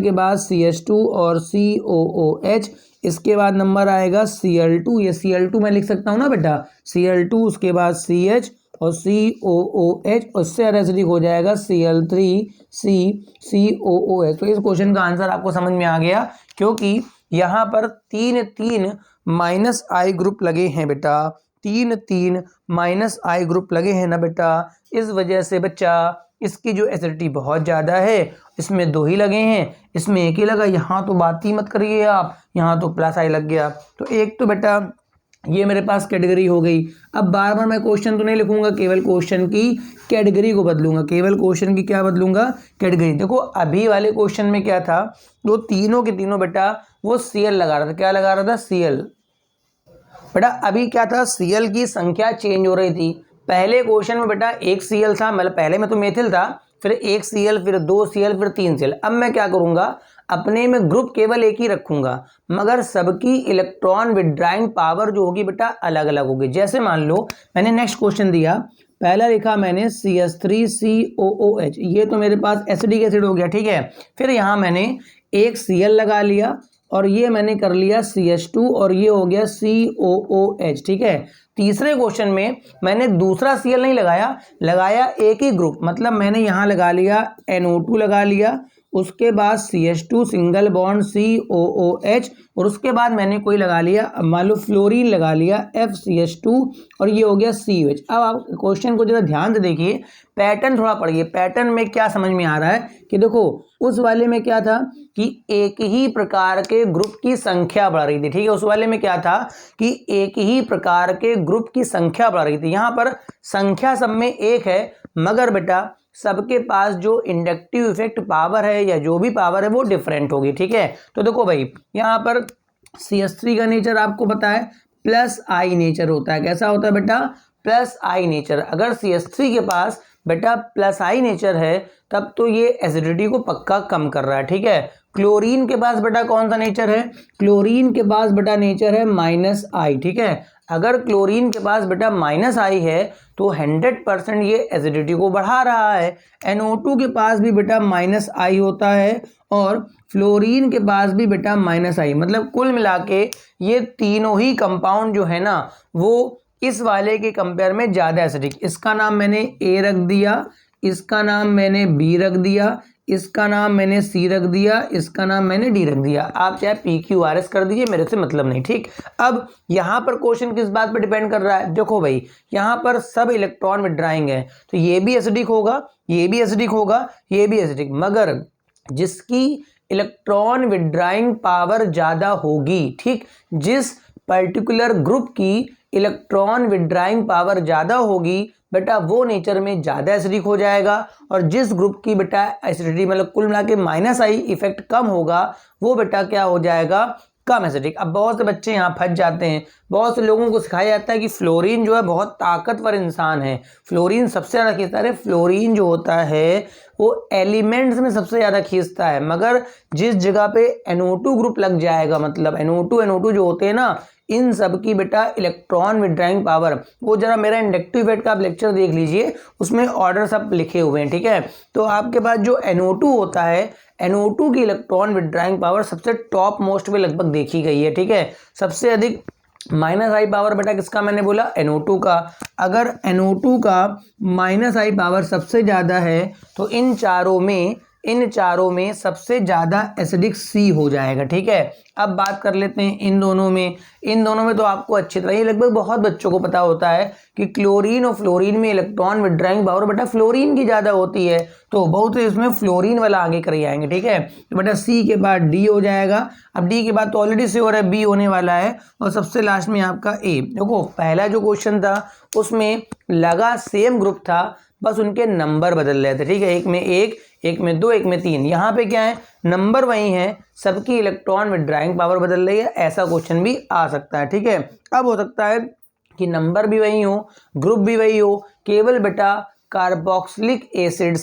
के बाद CH2 और COOH। इसके बाद नंबर आएगा Cl2, ये Cl2 मैं लिख सकता हूँ ना बेटा, Cl2, उसके बाद CH और COOH, उससे एसिडिक हो जाएगा Cl3CCOOH। तो इस क्वेश्चन का आंसर आपको समझ में आ गया क्योंकि यहाँ पर 3 -I ग्रुप लगे हैं बेटा, 3 -I ग्रुप लगे हैं ना बेटा। इस वजह से बच्चा इसकी जो एसिडिटी बहुत ज़्यादा है, इसमें 2 ही लगे हैं, इसमें 1 ही लगा। यहाँ तो बात ही मत करिए आप, यहाँ तो +I लग गया। तो एक तो बेटा ये मेरे पास कैटेगरी हो गई। अब बार बार मैं क्वेश्चन तो नहीं लिखूंगा, केवल क्वेश्चन की कैटेगरी को बदलूंगा, केवल क्वेश्चन की क्या बदलूंगा, कैटेगरी। देखो अभी वाले क्वेश्चन में क्या था, वो तीनों के तीनों बेटा वो Cl लगा रहा था। क्या लगा रहा था, Cl। बेटा अभी क्या था, Cl की संख्या चेंज हो रही थी। पहले क्वेश्चन में बेटा 1 Cl था, मतलब पहले में तो मेथिल था, फिर 1 Cl, फिर 2 Cl, फिर 3 Cl। अब मैं क्या करूंगा, अपने में ग्रुप केवल एक ही रखूंगा मगर सबकी इलेक्ट्रॉन विड्राइंग पावर जो होगी बेटा अलग अलग होगी। जैसे मान लो मैंने नेक्स्ट क्वेश्चन दिया, पहला लिखा मैंने CH3COOH, ये तो मेरे पास एसिडिक एसिड हो गया, ठीक है। फिर यहाँ मैंने एक Cl लगा लिया और ये मैंने कर लिया CH2 और ये हो गया COOH, ठीक है। तीसरे क्वेश्चन में मैंने दूसरा Cl नहीं लगाया, लगाया एक ही ग्रुप, मतलब मैंने यहाँ लगा लिया NO2 लगा लिया उसके बाद CH2 सिंगल बॉन्ड COOH, और उसके बाद मैंने कोई लगा लिया, मान लो फ्लोरीन लगा लिया FCH2, और ये हो गया COH। अब आप क्वेश्चन को जरा ध्यान से देखिए, पैटर्न थोड़ा पढ़िए। पैटर्न में क्या समझ में आ रहा है कि देखो उस वाले में क्या था कि एक ही प्रकार के ग्रुप की संख्या बढ़ रही थी, ठीक है। उस वाले में क्या था कि एक ही प्रकार के ग्रुप की संख्या बढ़ रही थी। यहाँ पर संख्या सब में एक है, मगर बेटा सबके पास जो इंडक्टिव इफेक्ट पावर है या जो भी पावर है वो डिफरेंट होगी, ठीक है। तो देखो भाई यहाँ पर CH3 का नेचर आपको पता है प्लस आई नेचर होता है। कैसा होता है बेटा? प्लस आई नेचर। अगर CH3 के पास बेटा प्लस आई नेचर है तब तो ये एसिडिटी को पक्का कम कर रहा है, ठीक है। क्लोरीन के पास बेटा कौन सा नेचर है? क्लोरीन के पास बेटा नेचर है माइनस आई, ठीक है। अगर क्लोरीन के पास बेटा माइनस आई है तो 100% ये एसिडिटी को बढ़ा रहा है। NO2 के पास भी बेटा माइनस आई होता है और फ्लोरीन के पास भी बेटा माइनस आई। मतलब कुल मिला के ये तीनों ही कंपाउंड जो है ना वो इस वाले के कंपेयर में ज़्यादा एसिडिक। इसका नाम मैंने A रख दिया, इसका नाम मैंने B रख दिया, इसका नाम मैंने C रख दिया, इसका नाम मैंने D रख दिया। आप चाहे PQRS कर दीजिए, मेरे से मतलब नहीं, ठीक। अब यहाँ पर क्वेश्चन किस बात पर डिपेंड कर रहा है? देखो भाई यहाँ पर सब इलेक्ट्रॉन विड्राइंग है तो ये भी एसिडिक होगा, ये भी एसिडिक होगा, ये भी एसिडिक, मगर जिसकी इलेक्ट्रॉन विड्राइंग पावर ज़्यादा होगी, ठीक, जिस पर्टिकुलर ग्रुप की इलेक्ट्रॉन विड्राइंग पावर ज़्यादा होगी बेटा वो नेचर में ज़्यादा एसिडिक हो जाएगा, और जिस ग्रुप की बेटा एसिडिटी मतलब कुल मिला के माइनस आई इफेक्ट कम होगा वो बेटा क्या हो जाएगा? कम एसिडिक। अब बहुत से बच्चे यहाँ फंस जाते हैं, बहुत से लोगों को सिखाया जाता है कि फ्लोरीन जो है बहुत ताकतवर इंसान है, फ्लोरीन सबसे ज़्यादा खींचता है। फ्लोरीन जो होता है वो एलिमेंट्स में सबसे ज़्यादा खींचता है, मगर जिस जगह पे NO2 ग्रुप लग जाएगा, मतलब NO2 जो होते हैं ना इन सब की बेटा इलेक्ट्रॉन विड्राइंग पावर, वो जरा मेरा इंडक्टिव इफेक्ट का आप लेक्चर देख लीजिए, उसमें ऑर्डर सब लिखे हुए हैं, ठीक है। तो आपके पास जो NO2 होता है, NO2 की इलेक्ट्रॉन विड्राइंग पावर सबसे टॉप मोस्ट में लगभग देखी गई है, ठीक है। सबसे अधिक माइनस आई पावर बेटा किसका मैंने बोला? NO2 का। अगर NO2 का माइनस आई पावर सबसे ज़्यादा है तो इन चारों में सबसे ज़्यादा एसिडिक C हो जाएगा, ठीक है। अब बात कर लेते हैं इन दोनों में तो आपको अच्छी तरह ही लगभग बहुत बच्चों को पता होता है कि क्लोरीन और फ्लोरीन में इलेक्ट्रॉन विड्राइंग पावर बेटा फ्लोरीन की ज़्यादा होती है, तो बहुत से इसमें फ्लोरीन वाला आगे कर आएंगे, ठीक है। तो बेटा C के बाद D हो जाएगा। अब D के बाद तो ऑलरेडी श्योर है B होने वाला है, और सबसे लास्ट में आपका A। देखो पहला जो क्वेश्चन था उसमें लगा सेम ग्रुप था, बस उनके नंबर बदल रहे थे, ठीक है। एक में 1, एक में 2, एक में 3। यहाँ पे क्या है? नंबर वही है, सबकी इलेक्ट्रॉन विड्राइंग पावर बदल रही है। ऐसा क्वेश्चन भी आ सकता है, ठीक है। अब हो सकता है कि नंबर भी वही हो, ग्रुप भी वही हो, केवल बेटा कार्बोक्सिलिक एसिड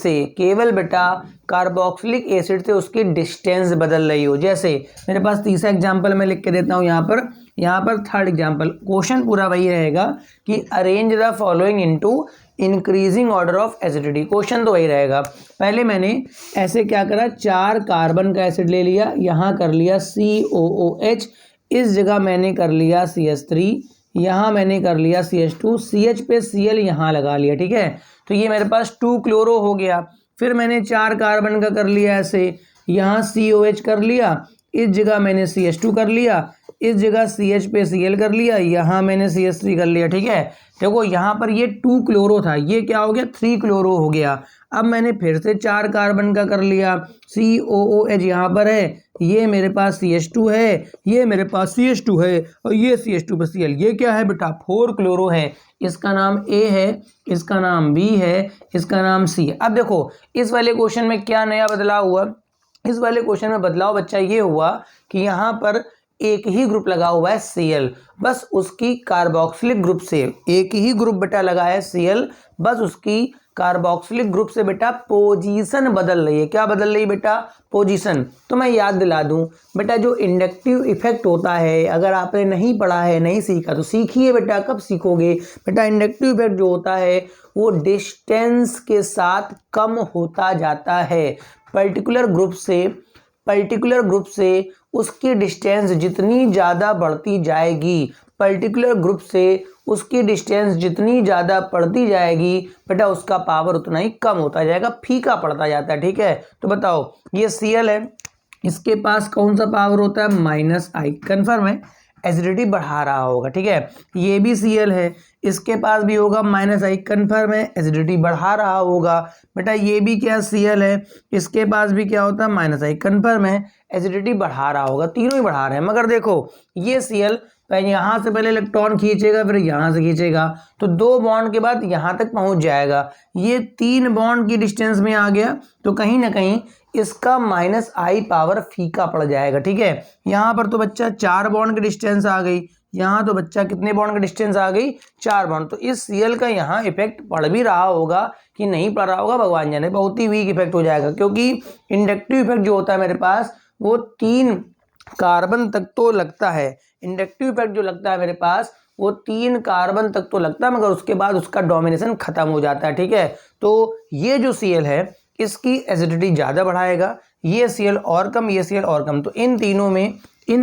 से उसकी डिस्टेंस बदल रही हो। जैसे मेरे पास तीसरा एग्जांपल मैं लिख के देता हूँ यहाँ पर थर्ड एग्जांपल। क्वेश्चन पूरा वही रहेगा कि arrange the following into increasing order of acidity. Question तो वही रहेगा। पहले मैंने ऐसे क्या करा, 4 कार्बन का एसिड ले लिया, यहाँ कर लिया COOH, इस जगह मैंने कर लिया CH3, यहाँ मैंने कर लिया CH2, CH पे Cl यहाँ लगा लिया, ठीक है। तो ये मेरे पास 2 क्लोरो हो गया। फिर मैंने 4 कार्बन का कर लिया ऐसे, यहाँ COH कर लिया, इस जगह मैंने CH2 कर लिया, इस जगह CH पे Cl कर लिया, यहाँ मैंने CH3 कर लिया, ठीक है। देखो यहाँ पर ये 2 क्लोरो था, ये क्या हो गया? 3 क्लोरो हो गया। अब मैंने फिर से 4 कार्बन का कर लिया, COOH यहाँ पर है, ये मेरे पास CH2 है, ये मेरे पास CH2 है, और ये CH2 पे Cl, ये क्या है बेटा? 4 क्लोरो है। इसका नाम A है, इसका नाम B है, इसका नाम C। अब देखो इस वाले क्वेश्चन में क्या नया बदलाव हुआ? इस वाले क्वेश्चन में बदलाव बच्चा ये हुआ कि यहाँ पर एक ही ग्रुप लगा हुआ है Cl, बस उसकी कार्बोक्सिलिक ग्रुप से एक ही ग्रुप बेटा लगा है Cl, बस उसकी कार्बोक्सिलिक ग्रुप से बेटा पोजीशन बदल रही है। क्या बदल रही है बेटा? पोजीशन। तो मैं याद दिला दूं बेटा, जो इंडक्टिव इफेक्ट होता है, अगर आपने नहीं पढ़ा है, नहीं सीखा तो सीखिए बेटा। कब सीखोगे बेटा? इंडक्टिव इफेक्ट जो होता है वो डिस्टेंस के साथ कम होता जाता है। पर्टिकुलर ग्रुप से उसकी डिस्टेंस जितनी ज़्यादा बढ़ती जाएगी पर्टिकुलर ग्रुप से उसकी डिस्टेंस जितनी ज़्यादा पड़ती जाएगी बेटा उसका पावर उतना ही कम होता जाएगा, फीका पड़ता जाता है। ठीक है, तो बताओ ये Cl है, इसके पास कौन सा पावर होता है, -I। कन्फर्म है, एसिडिटी बढ़ा रहा होगा। ठीक है, ये भी Cl है, इसके पास भी होगा -I। कन्फर्म है, एसिडिटी बढ़ा रहा होगा। बेटा ये भी क्या Cl है, इसके पास भी क्या होता है -I। कन्फर्म है, एसिडिटी बढ़ा रहा होगा। तीनों ही बढ़ा रहे हैं, मगर देखो ये Cl यहाँ से पहले इलेक्ट्रॉन खींचेगा, फिर यहाँ से खींचेगा, तो 2 बॉन्ड के बाद यहाँ तक पहुँच जाएगा। ये 3 बॉन्ड की डिस्टेंस में आ गया, तो कहीं ना कहीं इसका -I पावर फीका पड़ जाएगा। ठीक है, यहाँ पर तो बच्चा 4 बॉन्ड की डिस्टेंस आ गई, यहाँ तो बच्चा कितने बॉन्ड की डिस्टेंस आ गई, 4 बॉन्ड। तो इस Cl का यहाँ इफेक्ट पड़ भी रहा होगा कि नहीं पड़ रहा होगा, भगवान जाने, बहुत ही वीक इफेक्ट हो जाएगा, क्योंकि इंडक्टिव इफेक्ट जो होता है मेरे पास वो 3 कार्बन तक तो लगता है। इंडक्टिव इफेक्ट जो लगता है मेरे पास वो 3 कार्बन तक तो लगता है, मगर उसके बाद उसका डोमिनेशन खत्म हो जाता है। ठीक है, तो ये जो Cl है इसकी एसिडिटी ज़्यादा बढ़ाएगा, ये Cl और कम, ये Cl और कम। तो इन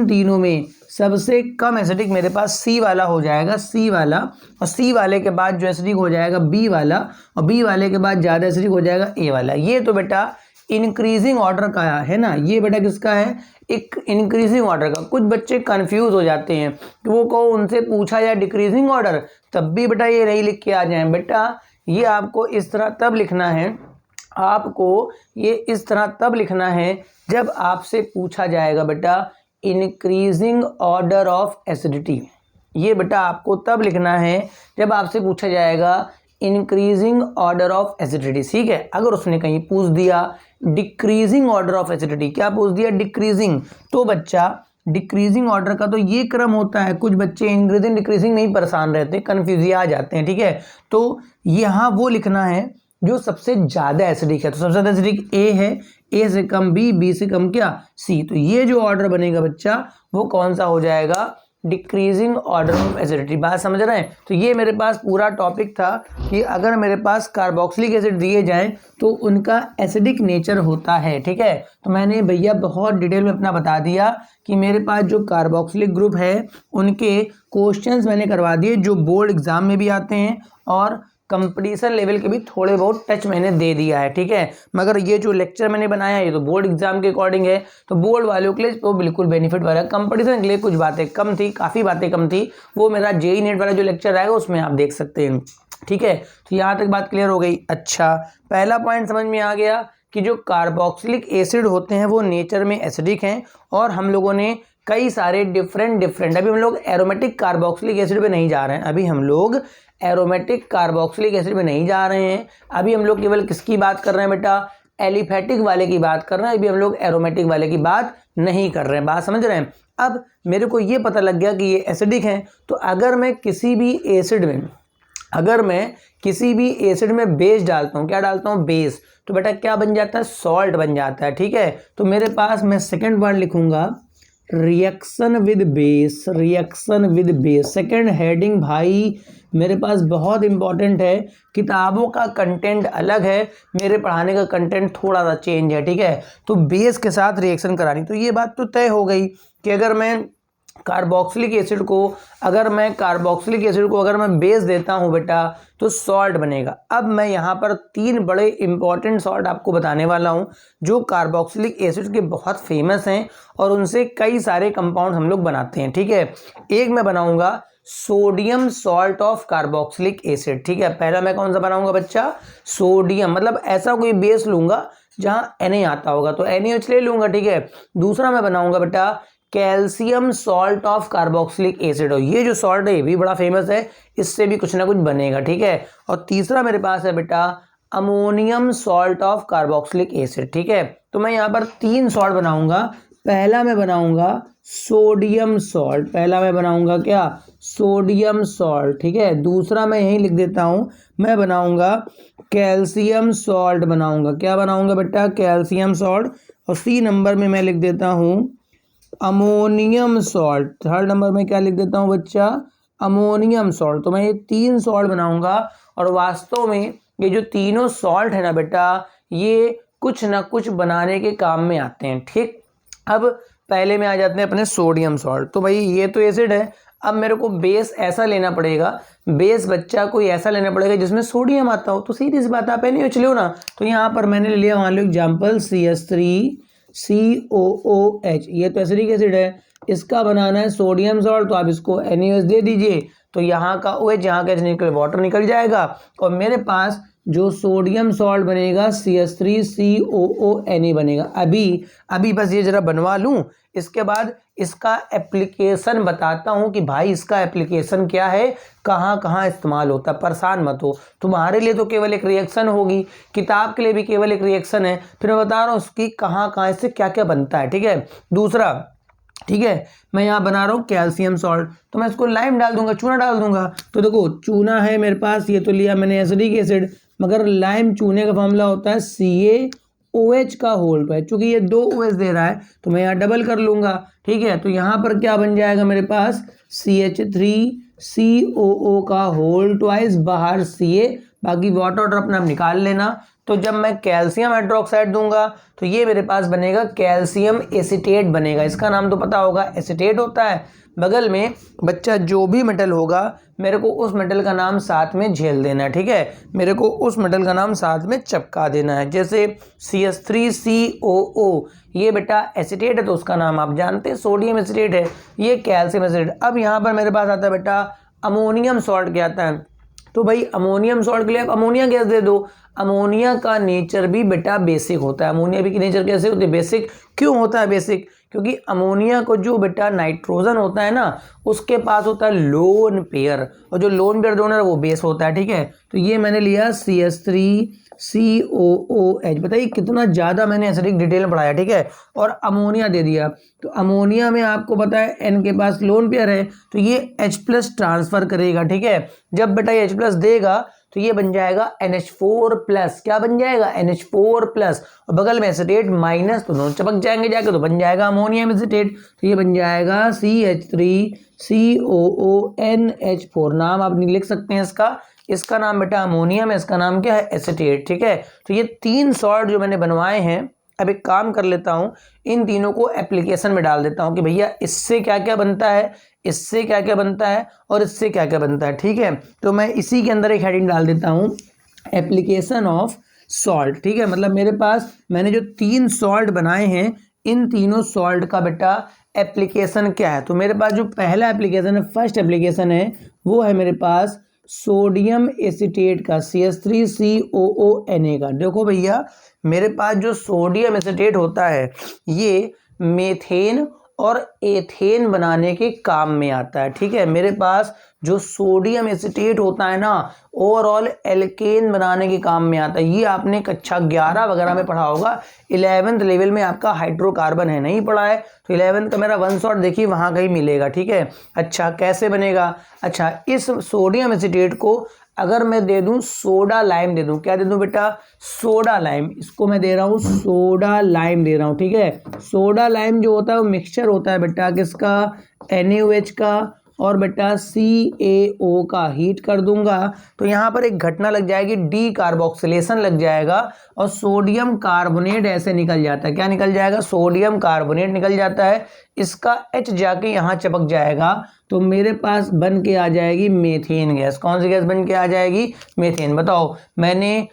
तीनों में सबसे कम एसिडिक मेरे पास C वाला हो जाएगा, C वाला, और C वाले के बाद जो एसिडिक हो जाएगा B वाला, और B वाले के बाद ज़्यादा एसिडिक हो जाएगा A वाला। ये तो बेटा इंक्रीजिंग ऑर्डर का है ना, ये बेटा किसका है, एक इंक्रीजिंग ऑर्डर का। कुछ बच्चे कंफ्यूज हो जाते हैं कि वो कहो उनसे पूछा या डिक्रीजिंग ऑर्डर, तब भी बेटा ये नहीं लिख के आ जाए। बेटा ये आपको इस तरह तब लिखना है, आपको ये इस तरह तब लिखना है जब आपसे पूछा जाएगा बेटा इंक्रीजिंग ऑर्डर ऑफ एसिडिटी। ये बेटा आपको तब लिखना है जब आपसे पूछा जाएगा इंक्रीजिंग ऑर्डर ऑफ एसिडिटी। ठीक है, अगर उसने कहीं पूछ दिया डिक्रीजिंग ऑर्डर ऑफ एसिडिटी, क्या पूछ दिया, डिक्रीजिंग, तो बच्चा डिक्रीजिंग ऑर्डर का तो ये क्रम होता है। कुछ बच्चे इंक्रीजिंग डिक्रीजिंग नहीं परेशान रहते, कंफ्यूज आ जाते हैं। ठीक है, तो यहाँ वो लिखना है जो सबसे ज़्यादा एसिडिक है। तो सबसे ज़्यादा एसिडिक A है, A से कम B, B से कम क्या, C। तो ये जो ऑर्डर बनेगा बच्चा वो कौन सा हो जाएगा, डिक्रीजिंग ऑर्डर ऑफ एसिडिटी। बात समझ रहे हैं। तो ये मेरे पास पूरा टॉपिक था कि अगर मेरे पास कार्बोक्सिलिक एसिड दिए जाएं तो उनका एसिडिक नेचर होता है। ठीक है, तो मैंने भैया बहुत डिटेल में अपना बता दिया कि मेरे पास जो कार्बोक्सिलिक ग्रुप है उनके क्वेश्चंस मैंने करवा दिए जो बोर्ड एग्जाम में भी आते हैं और कंपटीशन लेवल के भी थोड़े बहुत टच मैंने दे दिया है। ठीक है, मगर ये जो लेक्चर मैंने बनाया ये तो बोर्ड एग्जाम के अकॉर्डिंग है, तो बोर्ड वालों के लिए तो बिल्कुल बेनिफिट वाला है। कंपटीशन के लिए कुछ बातें कम थी, काफ़ी बातें कम थी, वो मेरा JEE नेट वाला जो लेक्चर आएगा उसमें आप देख सकते हैं। ठीक है, तो यहाँ तक बात क्लियर हो गई। अच्छा, पहला पॉइंट समझ में आ गया कि जो कार्बोक्सिलिक एसिड होते हैं वो नेचर में एसिडिक हैं, और हम लोगों ने कई सारे डिफरेंट अभी हम लोग एरोमेटिक कार्बोक्सिलिक एसिड पे नहीं जा रहे हैं, अभी हम लोग एरोमेटिक कार्बोक्सिलिक एसिड में नहीं जा रहे हैं। अभी हम लोग केवल किसकी बात कर रहे हैं बेटा, एलिफेटिक वाले की बात कर रहे हैं। अभी हम लोग एरोमेटिक वाले की बात नहीं कर रहे हैं। बात समझ रहे हैं। अब मेरे को ये पता लग गया कि ये एसिडिक हैं, तो अगर मैं किसी भी एसिड में बेस डालता हूँ, क्या डालता हूँ, बेस, तो बेटा क्या बन जाता है, सॉल्ट बन जाता है। ठीक है, तो मेरे पास मैं सेकेंड वर्ड लिखूंगा reaction with base. Second heading भाई मेरे पास बहुत इंपॉर्टेंट है। किताबों का कंटेंट अलग है, मेरे पढ़ाने का कंटेंट थोड़ा सा चेंज है। ठीक है, तो बेस के साथ रिएक्शन करानी, तो ये बात तो तय हो गई कि अगर मैं कार्बोक्सिलिक एसिड को अगर मैं बेस देता हूँ बेटा तो सॉल्ट बनेगा। अब मैं यहाँ पर 3 बड़े इंपॉर्टेंट सॉल्ट आपको बताने वाला हूँ जो कार्बोक्सिलिक एसिड के बहुत फेमस हैं और उनसे कई सारे कंपाउंड हम लोग बनाते हैं। ठीक है, एक मैं बनाऊंगा sodium salt of carboxylic acid. ठीक है, पहला मैं कौन सा बनाऊंगा बच्चा, सोडियम, मतलब ऐसा कोई बेस लूंगा जहाँ Na आता होगा तो NaOH ले लूंगा। ठीक है, दूसरा मैं बनाऊंगा बेटा calcium salt of carboxylic acid, और ये जो सॉल्ट है ये भी बड़ा फेमस है, इससे भी कुछ ना कुछ बनेगा। ठीक है, और तीसरा मेरे पास है बेटा ammonium salt of carboxylic acid. ठीक है, तो मैं यहाँ पर 3 सॉल्ट बनाऊंगा। पहला मैं बनाऊंगा सोडियम सॉल्ट, सोडियम सॉल्ट। ठीक है, दूसरा मैं यहीं लिख देता हूँ, मैं बनाऊंगा कैल्शियम सॉल्ट क्या बनाऊंगा बेटा, कैल्शियम सॉल्ट। और C नंबर में मैं लिख देता हूँ अमोनियम सॉल्ट। थर्ड नंबर में क्या लिख देता हूँ बच्चा, अमोनियम सॉल्ट। तो मैं ये 3 सॉल्ट बनाऊंगा, और वास्तव में ये जो तीनों सॉल्ट है ना बेटा ये कुछ ना कुछ बनाने के काम में आते हैं। ठीक, अब पहले में आ जाते हैं अपने सोडियम सॉल्ट। तो भाई ये तो एसिड है, अब मेरे को बेस ऐसा लेना पड़ेगा, बेस बच्चा कोई ऐसा लेना पड़ेगा जिसमें सोडियम आता हो। तो सीधी सी बात, आप NaOH लो ना। तो यहाँ पर मैंने ले लिया, मान लो एग्जाम्पल CH3COOH, ये तो एसिडिक एसिड है, इसका बनाना है सोडियम सॉल्ट, तो आप इसको NaOH दे दीजिए। तो यहाँ का OH, यहाँ का निकल वाटर निकल जाएगा, और मेरे पास जो सोडियम सॉल्ट बनेगा CH3COONA बनेगा। अभी बस ये जरा बनवा लूँ, इसके बाद इसका एप्लीकेशन बताता हूँ कि भाई इसका एप्लीकेशन क्या है, कहाँ कहाँ इस्तेमाल होता है। परेशान मत हो, तुम्हारे लिए तो केवल एक रिएक्शन होगी, किताब के लिए भी केवल एक रिएक्शन है, फिर मैं बता रहा हूँ उसकी कहाँ कहाँ इससे क्या क्या बनता है। ठीक है, दूसरा, ठीक है, मैं यहाँ बना रहा हूँ कैल्शियम सॉल्ट, तो मैं इसको लाइम डाल दूंगा, चूना डाल दूंगा। तो देखो चूना है मेरे पास, ये तो लिया मैंने एसिडिक एसिड, मगर लाइम चूने का फॉर्मूला होता है CaOH का होल है, चूंकि ये 2 OH दे रहा है तो मैं यहाँ डबल कर लूंगा। ठीक है, तो यहाँ पर क्या बन जाएगा मेरे पास CH3COO का होल ट्वाइस, बाहर Ca, बाकी वाटर अपना निकाल लेना। तो जब मैं कैल्शियम हाइड्रोक्साइड दूंगा तो ये मेरे पास बनेगा कैल्शियम एसीटेट बनेगा। इसका नाम तो पता होगा, एसीटेट होता है। बगल में बच्चा जो भी मेटल होगा मेरे को उस मेटल का नाम साथ में झेल देना है। ठीक है, मेरे को उस मेटल का नाम साथ में चिपका देना है। जैसे CH3COO, ये बेटा एसीटेट है तो उसका नाम आप जानते हैं सोडियम एसीटेट है, ये कैल्शियम एसीटेट। अब यहाँ पर मेरे पास आता है बेटा अमोनियम सॉल्ट, क्या आता है, तो भाई अमोनियम सॉल्ट के लिए आप अमोनिया गैस दे दो। अमोनिया का नेचर भी बेटा बेसिक होता है। अमोनिया भी की नेचर कैसे होती है, बेसिक। क्यों होता है बेसिक, क्योंकि अमोनिया को जो बेटा नाइट्रोजन होता है ना, उसके पास होता है लोन पेयर, और जो लोन पेयर डोनर है वो बेस होता है। ठीक है, तो ये मैंने लिया CH3COOH, बताइए कितना ज़्यादा मैंने एसिडिक डिटेल में पढ़ाया। ठीक है, और अमोनिया दे दिया, तो अमोनिया में आपको पता है N के पास लोन पेयर है, तो ये H+ ट्रांसफर करेगा। ठीक है, जब बेटा ये H+ देगा तो ये बन जाएगा NH4+, क्या बन जाएगा, NH4+, और बगल में एसिटेट माइनस, तो दोनों चपक जाएंगे जाके, तो बन जाएगा अमोनियम एसिटेट। तो ये बन जाएगा CH3COONH4, नाम आप लिख सकते हैं इसका नाम बेटा अमोनियम है, इसका नाम क्या है, एसिटेट। ठीक है, तो ये 3 सॉल्ट जो मैंने बनवाए हैं, अब एक काम कर लेता हूँ, इन तीनों को एप्लीकेशन में डाल देता हूँ कि भैया इससे क्या क्या बनता है, इससे क्या क्या बनता है, और इससे क्या क्या बनता है। ठीक है, तो मैं इसी के अंदर एक हेडिंग डाल देता हूँ, एप्लीकेशन ऑफ सॉल्ट। ठीक है, मतलब मेरे पास मैंने जो 3 सॉल्ट बनाए हैं, इन तीनों सॉल्ट का बेटा एप्लीकेशन क्या है। तो मेरे पास जो पहला एप्लीकेशन है, फर्स्ट एप्लीकेशन है, वो है मेरे पास सोडियम एसीटेट का, CH3COONA का। देखो भैया, मेरे पास जो सोडियम एसीटेट होता है ये मेथेन और एथेन बनाने के काम में आता है। ठीक है, मेरे पास जो सोडियम एसीटेट होता है ना, ओवरऑल एल्केन बनाने के काम में आता है। ये आपने कक्षा 11 वगैरह में पढ़ा होगा, 11th लेवल में आपका हाइड्रोकार्बन है, नहीं पढ़ा है तो 11th का मेरा 1 शॉट देखिए वहाँ कहीं मिलेगा। ठीक है, अच्छा कैसे बनेगा, अच्छा इस सोडियम एसीटेट को अगर मैं दे दूं सोडा लाइम दे दूं, क्या दे दूं बेटा, सोडा लाइम, इसको मैं दे रहा हूं सोडा लाइम दे रहा हूं। ठीक है, सोडा लाइम जो होता है वो मिक्सचर होता है बेटा किसका, NaOH का और बेटा CaO का। हीट कर दूंगा तो यहाँ पर एक घटना लग जाएगी, डी कार्बोक्सिलेशन लग जाएगा, और सोडियम कार्बोनेट ऐसे निकल जाता है। क्या निकल जाएगा, सोडियम कार्बोनेट निकल जाता है, इसका H जाके यहाँ चिपक जाएगा, तो मेरे पास बन के आ जाएगी मेथेन गैस। कौन सी गैस बन के आ जाएगी, मेथेन। बताओ, मैंने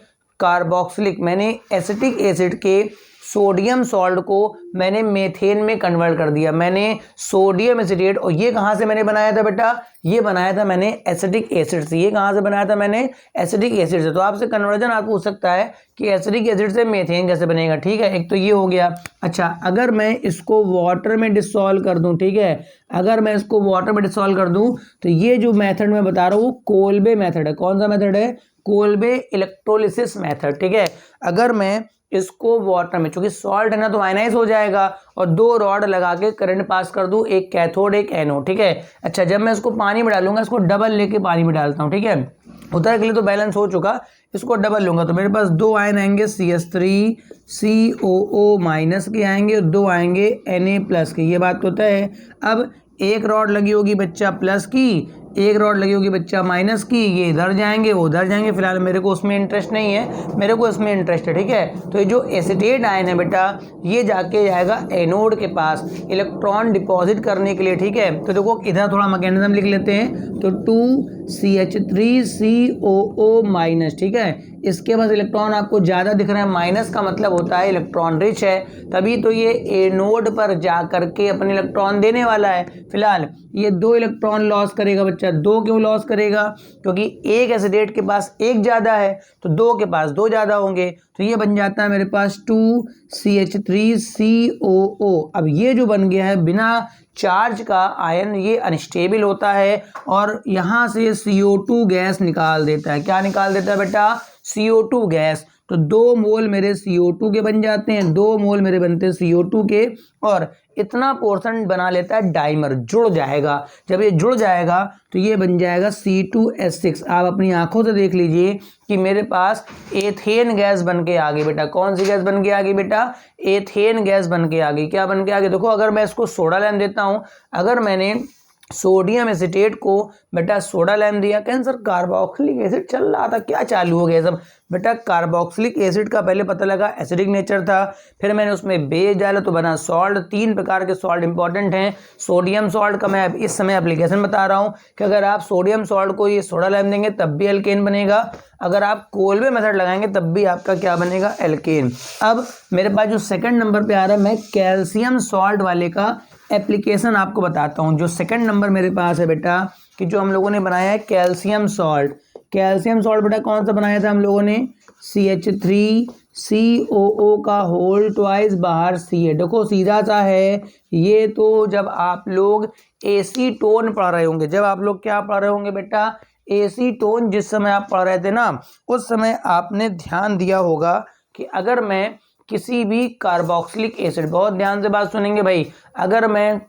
एसिटिक एसिड के सोडियम सॉल्ट को मैंने मेथेन में कन्वर्ट कर दिया, मैंने सोडियम एसिटेट, और ये कहाँ से मैंने बनाया था बेटा, ये बनाया था मैंने एसिटिक एसिड से। ये कहाँ से बनाया था मैंने, एसिटिक एसिड से। तो आपसे कन्वर्जन आप पूछ सकता है कि एसिटिक एसिड से मेथेन कैसे बनेगा। ठीक है, एक तो ये हो गया। अच्छा, अगर मैं इसको वाटर में डिसॉल्व कर दूं, ठीक है, अगर मैं इसको वाटर में डिसॉल्व कर दूं तो ये जो मेथड मैं बता रहा हूँ वो कोल्बे मेथड है। कौन सा मेथड है, कोल्बे इलेक्ट्रोलिसिस मेथड। ठीक है, अगर मैं इसको वाटर में, चूंकि सॉल्ट है ना तो आयनाइज हो जाएगा, और 2 रॉड लगा के करंट पास कर दूं, एक कैथोड एक एनोड। ठीक है, अच्छा जब मैं इसको पानी में डालूंगा, इसको डबल लेके पानी में डालता हूं। ठीक है, उधर के लिए तो बैलेंस हो चुका, इसको डबल लूंगा तो मेरे पास 2 आयन आएंगे CH3COO माइनस के आएंगे, और 2 आएंगे Na प्लस के। ये बात तो तय है। अब एक रॉड लगी होगी बच्चा प्लस की, एक रॉड लगी होगी बच्चा माइनस की, ये इधर जाएंगे वो उधर जाएंगे। फिलहाल मेरे को उसमें इंटरेस्ट नहीं है, मेरे को इसमें इंटरेस्ट है, ठीक है। तो ये जो एसीटेट आयन है बेटा, ये जाके जाएगा एनोड के पास इलेक्ट्रॉन डिपॉजिट करने के लिए, ठीक है। तो देखो इधर थोड़ा मैकेनिज्म लिख लेते हैं, तो 2CH3COO माइनस, ठीक है। इसके पास इलेक्ट्रॉन आपको ज़्यादा दिख रहा है, माइनस का मतलब होता है इलेक्ट्रॉन रिच है, तभी तो ये एनोड पर जा करके अपने इलेक्ट्रॉन देने वाला है। फिलहाल ये 2 इलेक्ट्रॉन लॉस करेगा बच्चा। 2 क्यों लॉस करेगा? क्योंकि एक एसिडेट के पास एक ज़्यादा है, तो 2 के पास 2 ज़्यादा होंगे, तो ये बन जाता है मेरे पास 2CH3COO। अब ये जो बन गया है बिना चार्ज का आयन, ये अनस्टेबल होता है और यहाँ से CO2 गैस निकाल देता है। क्या निकाल देता है बेटा? CO2 gas. तो 2 मोल मेरे CO2 के बन जाते हैं, 2 मोल मेरे बनते हैं CO2 के, और इतना पोर्शन बना लेता है डाइमर, जुड़ जाएगा। जब ये जुड़ जाएगा तो ये बन जाएगा C2H6। आप अपनी आंखों से देख लीजिए कि मेरे पास एथेन गैस बन के आ गई बेटा। कौन सी गैस बन के आ गई बेटा? एथेन गैस बन के आ गई। क्या बन के आ गई? देखो अगर मैं इसको सोडा लैम देता हूँ, अगर मैंने सोडियम एसिटेट को बेटा सोडा लैम दिया, कहें सर कार्बोक्सिलिक एसिड चल रहा था, क्या चालू हो गया सब? बेटा कार्बोक्सिलिक एसिड का पहले पता लगा एसिडिक नेचर था, फिर मैंने उसमें बेस डाला तो बना सॉल्ट। 3 प्रकार के सॉल्ट इंपॉर्टेंट हैं। सोडियम सॉल्ट का मैं इस समय एप्लीकेशन बता रहा हूँ कि अगर आप सोडियम सॉल्ट को ये सोडा लैम देंगे तब भी एल्केन बनेगा, अगर आप कोलवे मेथड लगाएंगे तब भी आपका क्या बनेगा? एल्केन। अब मेरे पास जो सेकंड नंबर पे आ रहा है, मैं कैल्शियम सॉल्ट वाले का एप्लीकेशन आपको बताता हूँ। जो सेकंड नंबर मेरे पास है बेटा, कि जो हम लोगों ने बनाया है कैल्शियम सॉल्ट। कैल्शियम सॉल्ट बेटा कौन सा बनाया था हम लोगों ने? CH3COO का होल ट्वाइस बाहर C है। देखो सीधा सा है ये। तो जब आप लोग एसीटोन पढ़ रहे होंगे, जब आप लोग क्या पढ़ रहे होंगे बेटा? एसीटोन। जिस समय आप पढ़ रहे थे ना, उस समय आपने ध्यान दिया होगा कि अगर मैं किसी भी कार्बोक्सिलिक एसिड, बहुत ध्यान से बात सुनेंगे भाई, अगर मैं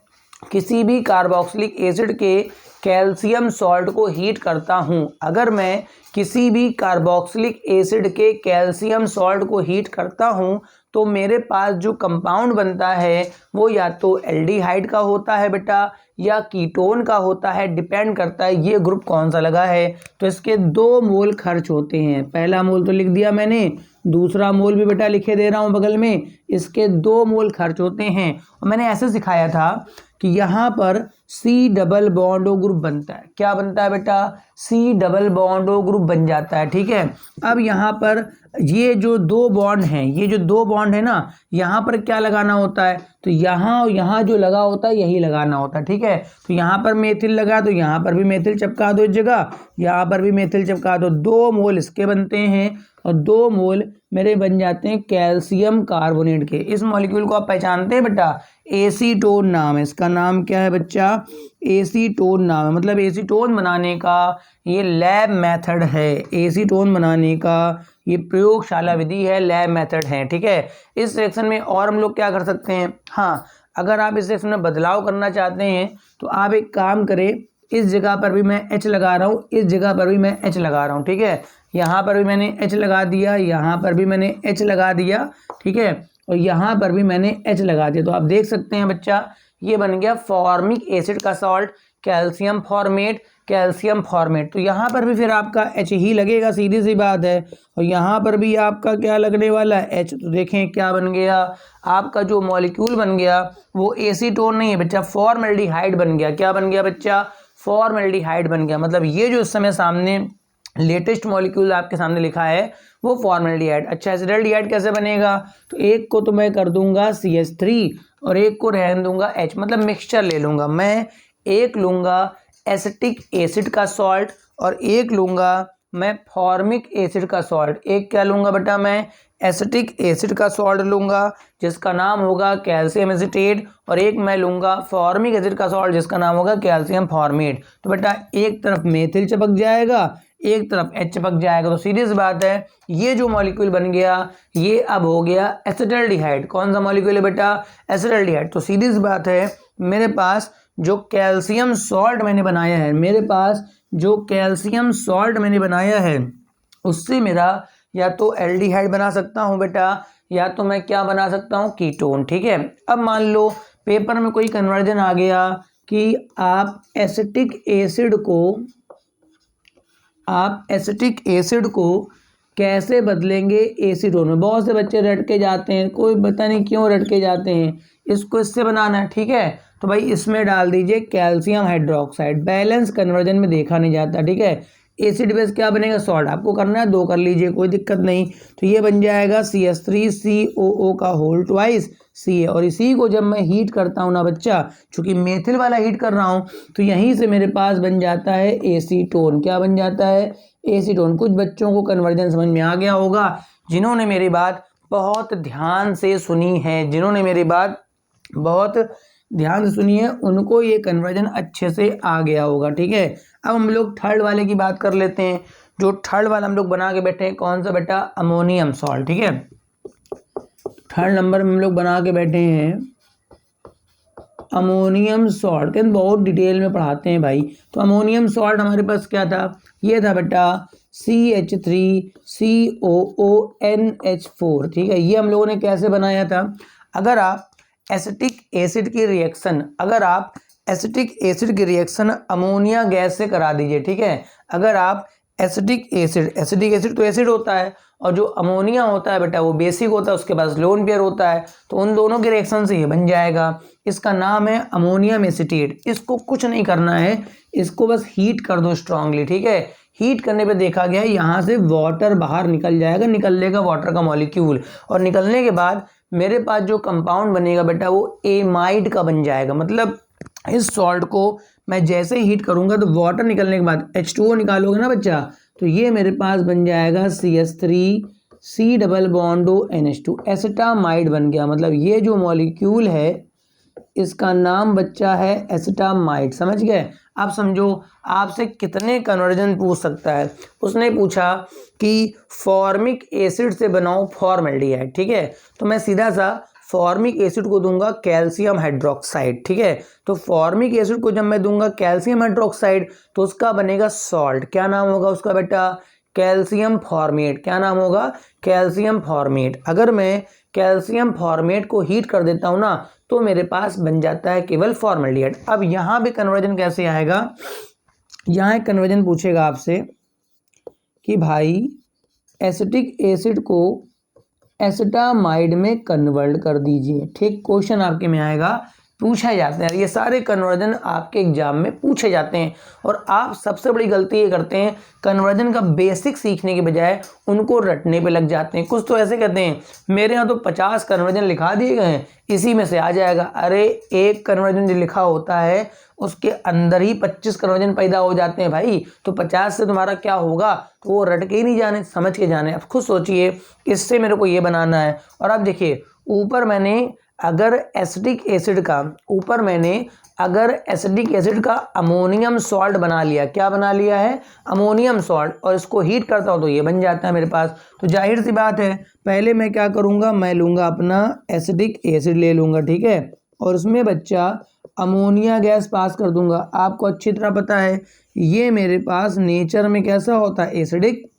किसी भी कार्बोक्सिलिक एसिड के कैल्शियम सॉल्ट को हीट करता हूं, अगर मैं किसी भी कार्बोक्सिलिक एसिड के कैल्शियम सॉल्ट को हीट करता हूं, तो मेरे पास जो कंपाउंड बनता है वो या तो एल्डिहाइड का होता है बेटा, या कीटोन का होता है, डिपेंड करता है ये ग्रुप कौन सा लगा है। तो इसके 2 मोल खर्च होते हैं। पहला मोल तो लिख दिया मैंने, दूसरा मोल भी बेटा लिखे दे रहा हूं बगल में। इसके 2 मोल खर्च होते हैं। और मैंने ऐसे सिखाया था कि यहाँ पर C double bond O group बनता है। क्या बनता है बेटा? C double bond O group बन जाता है, ठीक है। अब यहाँ पर ये जो 2 बॉन्ड हैं, ये जो 2 बॉन्ड है ना, यहाँ पर क्या लगाना होता है? तो यहाँ और यहाँ जो लगा होता है यही लगाना होता है, ठीक है। तो यहाँ पर मेथिल लगा तो यहाँ पर भी मेथिल चिपका दो इस जगह, यहाँ पर भी मेथिल चिपका दो। 2 मोल इसके बनते हैं और 2 मोल मेरे बन जाते हैं कैल्शियम कार्बोनेट के। इस मॉलिक्यूल को आप पहचानते हैं बेटा? एसीटोन नाम है इसका। नाम क्या है बच्चा? एसीटोन नाम है। मतलब एसीटोन बनाने का ये लैब मेथड है। एसीटोन बनाने का ये प्रयोगशाला विधि है, लैब मेथड है, ठीक है। इस सेक्शन में और हम लोग क्या कर सकते हैं? हाँ, अगर आप इस सेक्शन में बदलाव करना चाहते हैं तो आप एक काम करें, इस जगह पर भी मैं H लगा रहा हूँ, इस जगह पर भी मैं H लगा रहा हूँ, ठीक है। यहाँ पर भी मैंने H लगा दिया, यहाँ पर भी मैंने H लगा दिया, ठीक है, और यहाँ पर भी मैंने H लगा दिया। तो आप देख सकते हैं बच्चा, ये बन गया फॉर्मिक एसिड का salt, calcium formate, calcium formate. तो यहाँ पर भी फिर आपका H ही लगेगा, सीधी सी बात है। और यहाँ पर भी आपका क्या लगने वाला है? H। तो देखें क्या बन गया, आपका जो मॉलिक्यूल बन गया वो एसीटोन नहीं है बच्चा, फॉर्मल्डिहाइड बन गया। क्या बन गया बच्चा? फॉर्मल्डिहाइड बन गया। मतलब ये जो इस समय सामने लेटेस्ट मॉलिक्यूल आपके सामने लिखा है वो फॉर्मल्डिहाइड। अच्छा, एसिडल्डिहाइड कैसे बनेगा? तो एक को तो मैं कर दूंगा CH3 और एक को रहने दूंगा H, मतलब मिक्सचर ले लूंगा। मैं एक लूंगा एसिटिक एसिड का सॉल्ट और एक लूंगा मैं फॉर्मिक एसिड का सॉल्ट। एक क्या लूंगा बेटा? मैं एसिटिक एसिड का सॉल्ट लूंगा जिसका नाम होगा कैल्शियम एसिटेट, और एक मैं लूंगा फॉर्मिक एसिड का सॉल्ट जिसका नाम होगा कैल्शियम फॉर्मेट। तो बेटा एक तरफ मेथिल चिपक जाएगा, एक तरफ H चिपक जाएगा। तो सीधी सी बात है, ये जो मॉलिक्यूल बन गया ये अब हो गया एसिटल्डिहाइड। कौन सा मॉलिक्यूल है बेटा? एसिटल्डिहाइड। तो सीधी सी बात है, मेरे पास जो कैल्शियम सॉल्ट मैंने बनाया है, मेरे पास जो कैल्शियम सॉल्ट मैंने बनाया है उससे मेरा या तो एल्डिहाइड बना सकता हूँ बेटा, या तो मैं क्या बना सकता हूँ? कीटोन, ठीक है। अब मान लो पेपर में कोई कन्वर्जन आ गया कि आप एसिटिक एसिड को कैसे बदलेंगे एसीटोन में। बहुत से बच्चे रट के जाते हैं, कोई पता नहीं क्यों रट के जाते हैं। इसको इससे बनाना है, ठीक है। तो भाई इसमें डाल दीजिए कैल्शियम हाइड्रोक्साइड। बैलेंस कन्वर्जन में देखा नहीं जाता, ठीक है। एसिड बेस क्या बनेगा, सॉल्ट। आपको करना है 2 कर लीजिए, कोई दिक्कत नहीं। तो ये बन जाएगा CH3COO का होल ट्वाइस Ca। और इसी को जब मैं हीट करता हूँ ना बच्चा, चूंकि मेथिल वाला हीट कर रहा हूँ, तो यहीं से मेरे पास बन जाता है एसीटोन। क्या बन जाता है, एसीटोन। कुछ बच्चों को कन्वर्जन समझ में आ गया होगा, जिन्होंने मेरी बात बहुत ध्यान से सुनी है, उनको ये कन्वर्जन अच्छे से आ गया होगा, ठीक है। अब हम लोग थर्ड वाले की बात कर लेते हैं। जो थर्ड वाला हम लोग बना के बैठे हैं, कौन सा बेटा, अमोनियम सॉल्ट, ठीक है। थर्ड नंबर में हम लोग बना के बैठे हैं अमोनियम सॉल्ट। कहते बहुत डिटेल में पढ़ाते हैं भाई। तो अमोनियम सॉल्ट हमारे पास क्या था, ये था बेटा CH3COONH4, ठीक है। ये हम लोगों ने कैसे बनाया था, अगर आप एसिटिक एसिड की रिएक्शन अमोनिया गैस से करा दीजिए, ठीक है। अगर आप एसिटिक एसिड तो एसिड होता है, और जो अमोनिया होता है बेटा वो बेसिक होता है, उसके पास लोन पेयर होता है। तो उन दोनों के रिएक्शन से ये बन जाएगा। इसका नाम है अमोनियम एसीटेट। इसको कुछ नहीं करना है, इसको बस हीट कर दो स्ट्रांगली, ठीक है। हीट करने पे देखा गया यहाँ से वाटर बाहर निकल जाएगा, निकलेगा वाटर का मॉलिक्यूल, और निकलने के बाद मेरे पास जो कंपाउंड बनेगा बेटा वो एमाइड का बन जाएगा। मतलब इस सॉल्ट को मैं जैसे हीट करूंगा तो वाटर निकलने के बाद H2O निकालोगे ना बच्चा, तो ये मेरे पास बन जाएगा CH3C double bond NH2, acetamide बन गया। मतलब ये जो मॉलिक्यूल है इसका नाम बच्चा है एसिटामाइड, समझ गए। आप समझो, आपसे कितने कन्वर्जन पूछ सकता है। उसने पूछा कि फॉर्मिक एसिड से बनाओ फॉर्मल्डिहाइड, ठीक है। तो मैं सीधा सा फॉर्मिक एसिड को दूंगा कैल्शियम हाइड्रोक्साइड, ठीक है। तो फॉर्मिक एसिड को जब मैं दूंगा कैल्शियम हाइड्रोक्साइड तो उसका बनेगा सॉल्ट। क्या नाम होगा उसका बेटा, कैल्शियम फॉर्मेट। क्या नाम होगा, कैल्शियम फॉर्मेट। अगर मैं कैल्शियम फॉर्मेट को हीट कर देता हूं ना तो मेरे पास बन जाता है केवल फॉर्मल्डिहाइड। अब यहां भी कन्वर्जन कैसे आएगा, यहां एक कन्वर्जन पूछेगा आपसे कि भाई एसिटिक एसिड को एसिटामाइड में कन्वर्ट कर दीजिए, ठीक। क्वेश्चन आपके में आएगा, पूछा जाता है। ये सारे कन्वर्जन आपके एग्जाम में पूछे जाते हैं, और आप सबसे बड़ी गलती ये करते हैं, कन्वर्जन का बेसिक सीखने के बजाय उनको रटने पे लग जाते हैं। कुछ तो ऐसे कहते हैं मेरे यहाँ तो 50 कन्वर्जन लिखा दिए गए हैं, इसी में से आ जाएगा। अरे एक कन्वर्जन जो लिखा होता है उसके अंदर ही 25 कन्वर्जन पैदा हो जाते हैं भाई। तो 50 से तुम्हारा क्या होगा, तो वो रट के ही नहीं जाने, समझ के जाने। अब खुद सोचिए, इससे मेरे को ये बनाना है। और अब देखिए ऊपर मैंने अगर एसिटिक एसिड का अमोनियम सॉल्ट बना लिया। क्या बना लिया है, अमोनियम सॉल्ट, और इसको हीट करता हूँ तो ये बन जाता है मेरे पास। तो जाहिर सी बात है, पहले मैं क्या करूँगा, मैं लूँगा अपना एसिटिक एसिड ले लूँगा, ठीक है। और उसमें बच्चा अमोनिया गैस पास कर दूंगा। आपको अच्छी तरह पता है ये मेरे पास नेचर में कैसा होता है, एसिडिक,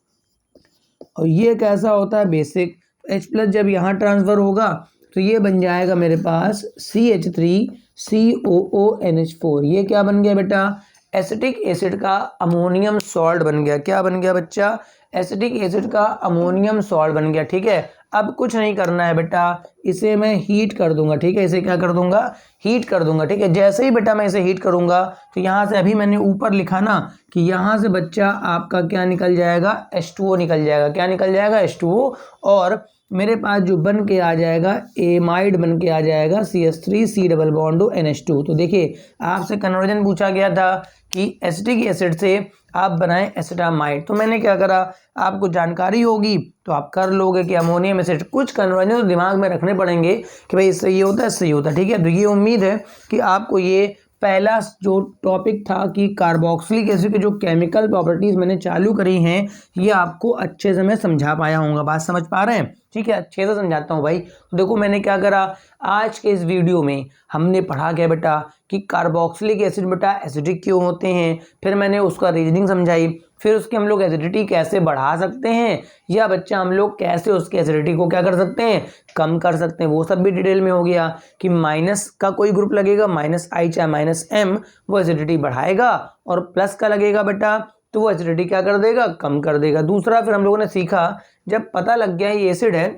और ये कैसा होता है, बेसिक। H+ जब यहाँ ट्रांसफर होगा तो ये बन जाएगा मेरे पास CH3COONH4। ये क्या बन गया बेटा, एसिटिक एसिड का अमोनियम सॉल्ट बन गया। क्या बन गया बच्चा, एसिटिक एसिड का अमोनियम सॉल्ट बन गया, ठीक है। अब कुछ नहीं करना है बेटा, इसे मैं हीट कर दूंगा, ठीक है। इसे क्या कर दूंगा, हीट कर दूंगा, ठीक है। जैसे ही बेटा मैं इसे हीट करूंगा तो यहाँ से अभी मैंने ऊपर लिखा ना कि यहाँ से बच्चा आपका क्या निकल जाएगा, H2O निकल जाएगा। क्या निकल जाएगा, H2O। और मेरे पास जो बन के आ जाएगा, एमाइड बन के आ जाएगा CH3C डबल बॉन्ड NH2। तो देखिए आपसे कन्वर्जन पूछा गया था कि एसिटिक एसिड से आप बनाएं एसिटामाइड। तो मैंने क्या करा, आपको जानकारी होगी तो आप कर लोगे कि अमोनियम एसिड। कुछ कन्वर्जन तो दिमाग में रखने पड़ेंगे कि भाई इससे ये होता है, इससे ये होता है, ठीक है। तो ये उम्मीद है कि आपको ये पहला जो टॉपिक था कि कार्बोक्सिलिक एसिड के जो केमिकल प्रॉपर्टीज मैंने चालू करी हैं, ये आपको अच्छे से मैं समझा पाया हूँगा। बात समझ पा रहे हैं, ठीक है। अच्छे से समझाता हूँ भाई। तो देखो मैंने क्या करा, आज के इस वीडियो में हमने पढ़ा क्या बेटा कि कार्बोक्सिलिक एसिड बेटा एसिडिक क्यों होते हैं, फिर मैंने उसका रीजनिंग समझाई, फिर उसकी हम लोग एसिडिटी कैसे बढ़ा सकते हैं, या बच्चा हम लोग कैसे उसकी एसिडिटी को क्या कर सकते हैं, कम कर सकते हैं, वो सब भी डिटेल में हो गया कि माइनस का कोई ग्रुप लगेगा -I चाहे -M, वो एसिडिटी बढ़ाएगा, और प्लस का लगेगा बेटा तो वो एसिडिटी क्या कर देगा, कम कर देगा। दूसरा फिर हम लोगों ने सीखा जब पता लग गया ये एसिड है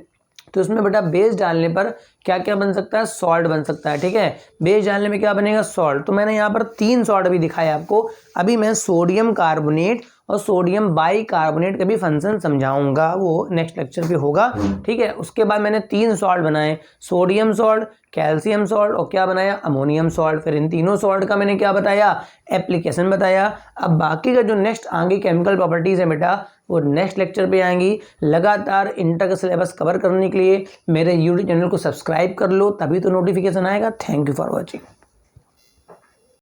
तो उसमें बेटा बेस डालने पर क्या क्या बन सकता है, सॉल्ट बन सकता है। ठीक है, बेस डालने में क्या बनेगा, सॉल्ट। तो मैंने यहाँ पर 3 सॉल्ट भी दिखाया आपको। अभी मैं सोडियम कार्बोनेट और सोडियम बाइकार्बोनेट का भी फंक्शन समझाऊंगा, वो नेक्स्ट लेक्चर पे होगा। ठीक है, उसके बाद मैंने 3 सॉल्ट बनाए, सोडियम सॉल्ट, कैल्शियम सॉल्ट और क्या बनाया, अमोनियम सॉल्ट। फिर इन तीनों सॉल्ट का मैंने क्या बताया, एप्लीकेशन बताया। अब बाकी का जो नेक्स्ट आगे केमिकल प्रॉपर्टीज है बेटा वो नेक्स्ट लेक्चर पे आएंगी। लगातार इंटर का सिलेबस कवर करने के लिए मेरे यूट्यूब चैनल को सब्सक्राइब कर लो, तभी तो नोटिफिकेशन आएगा। Thank you for watching.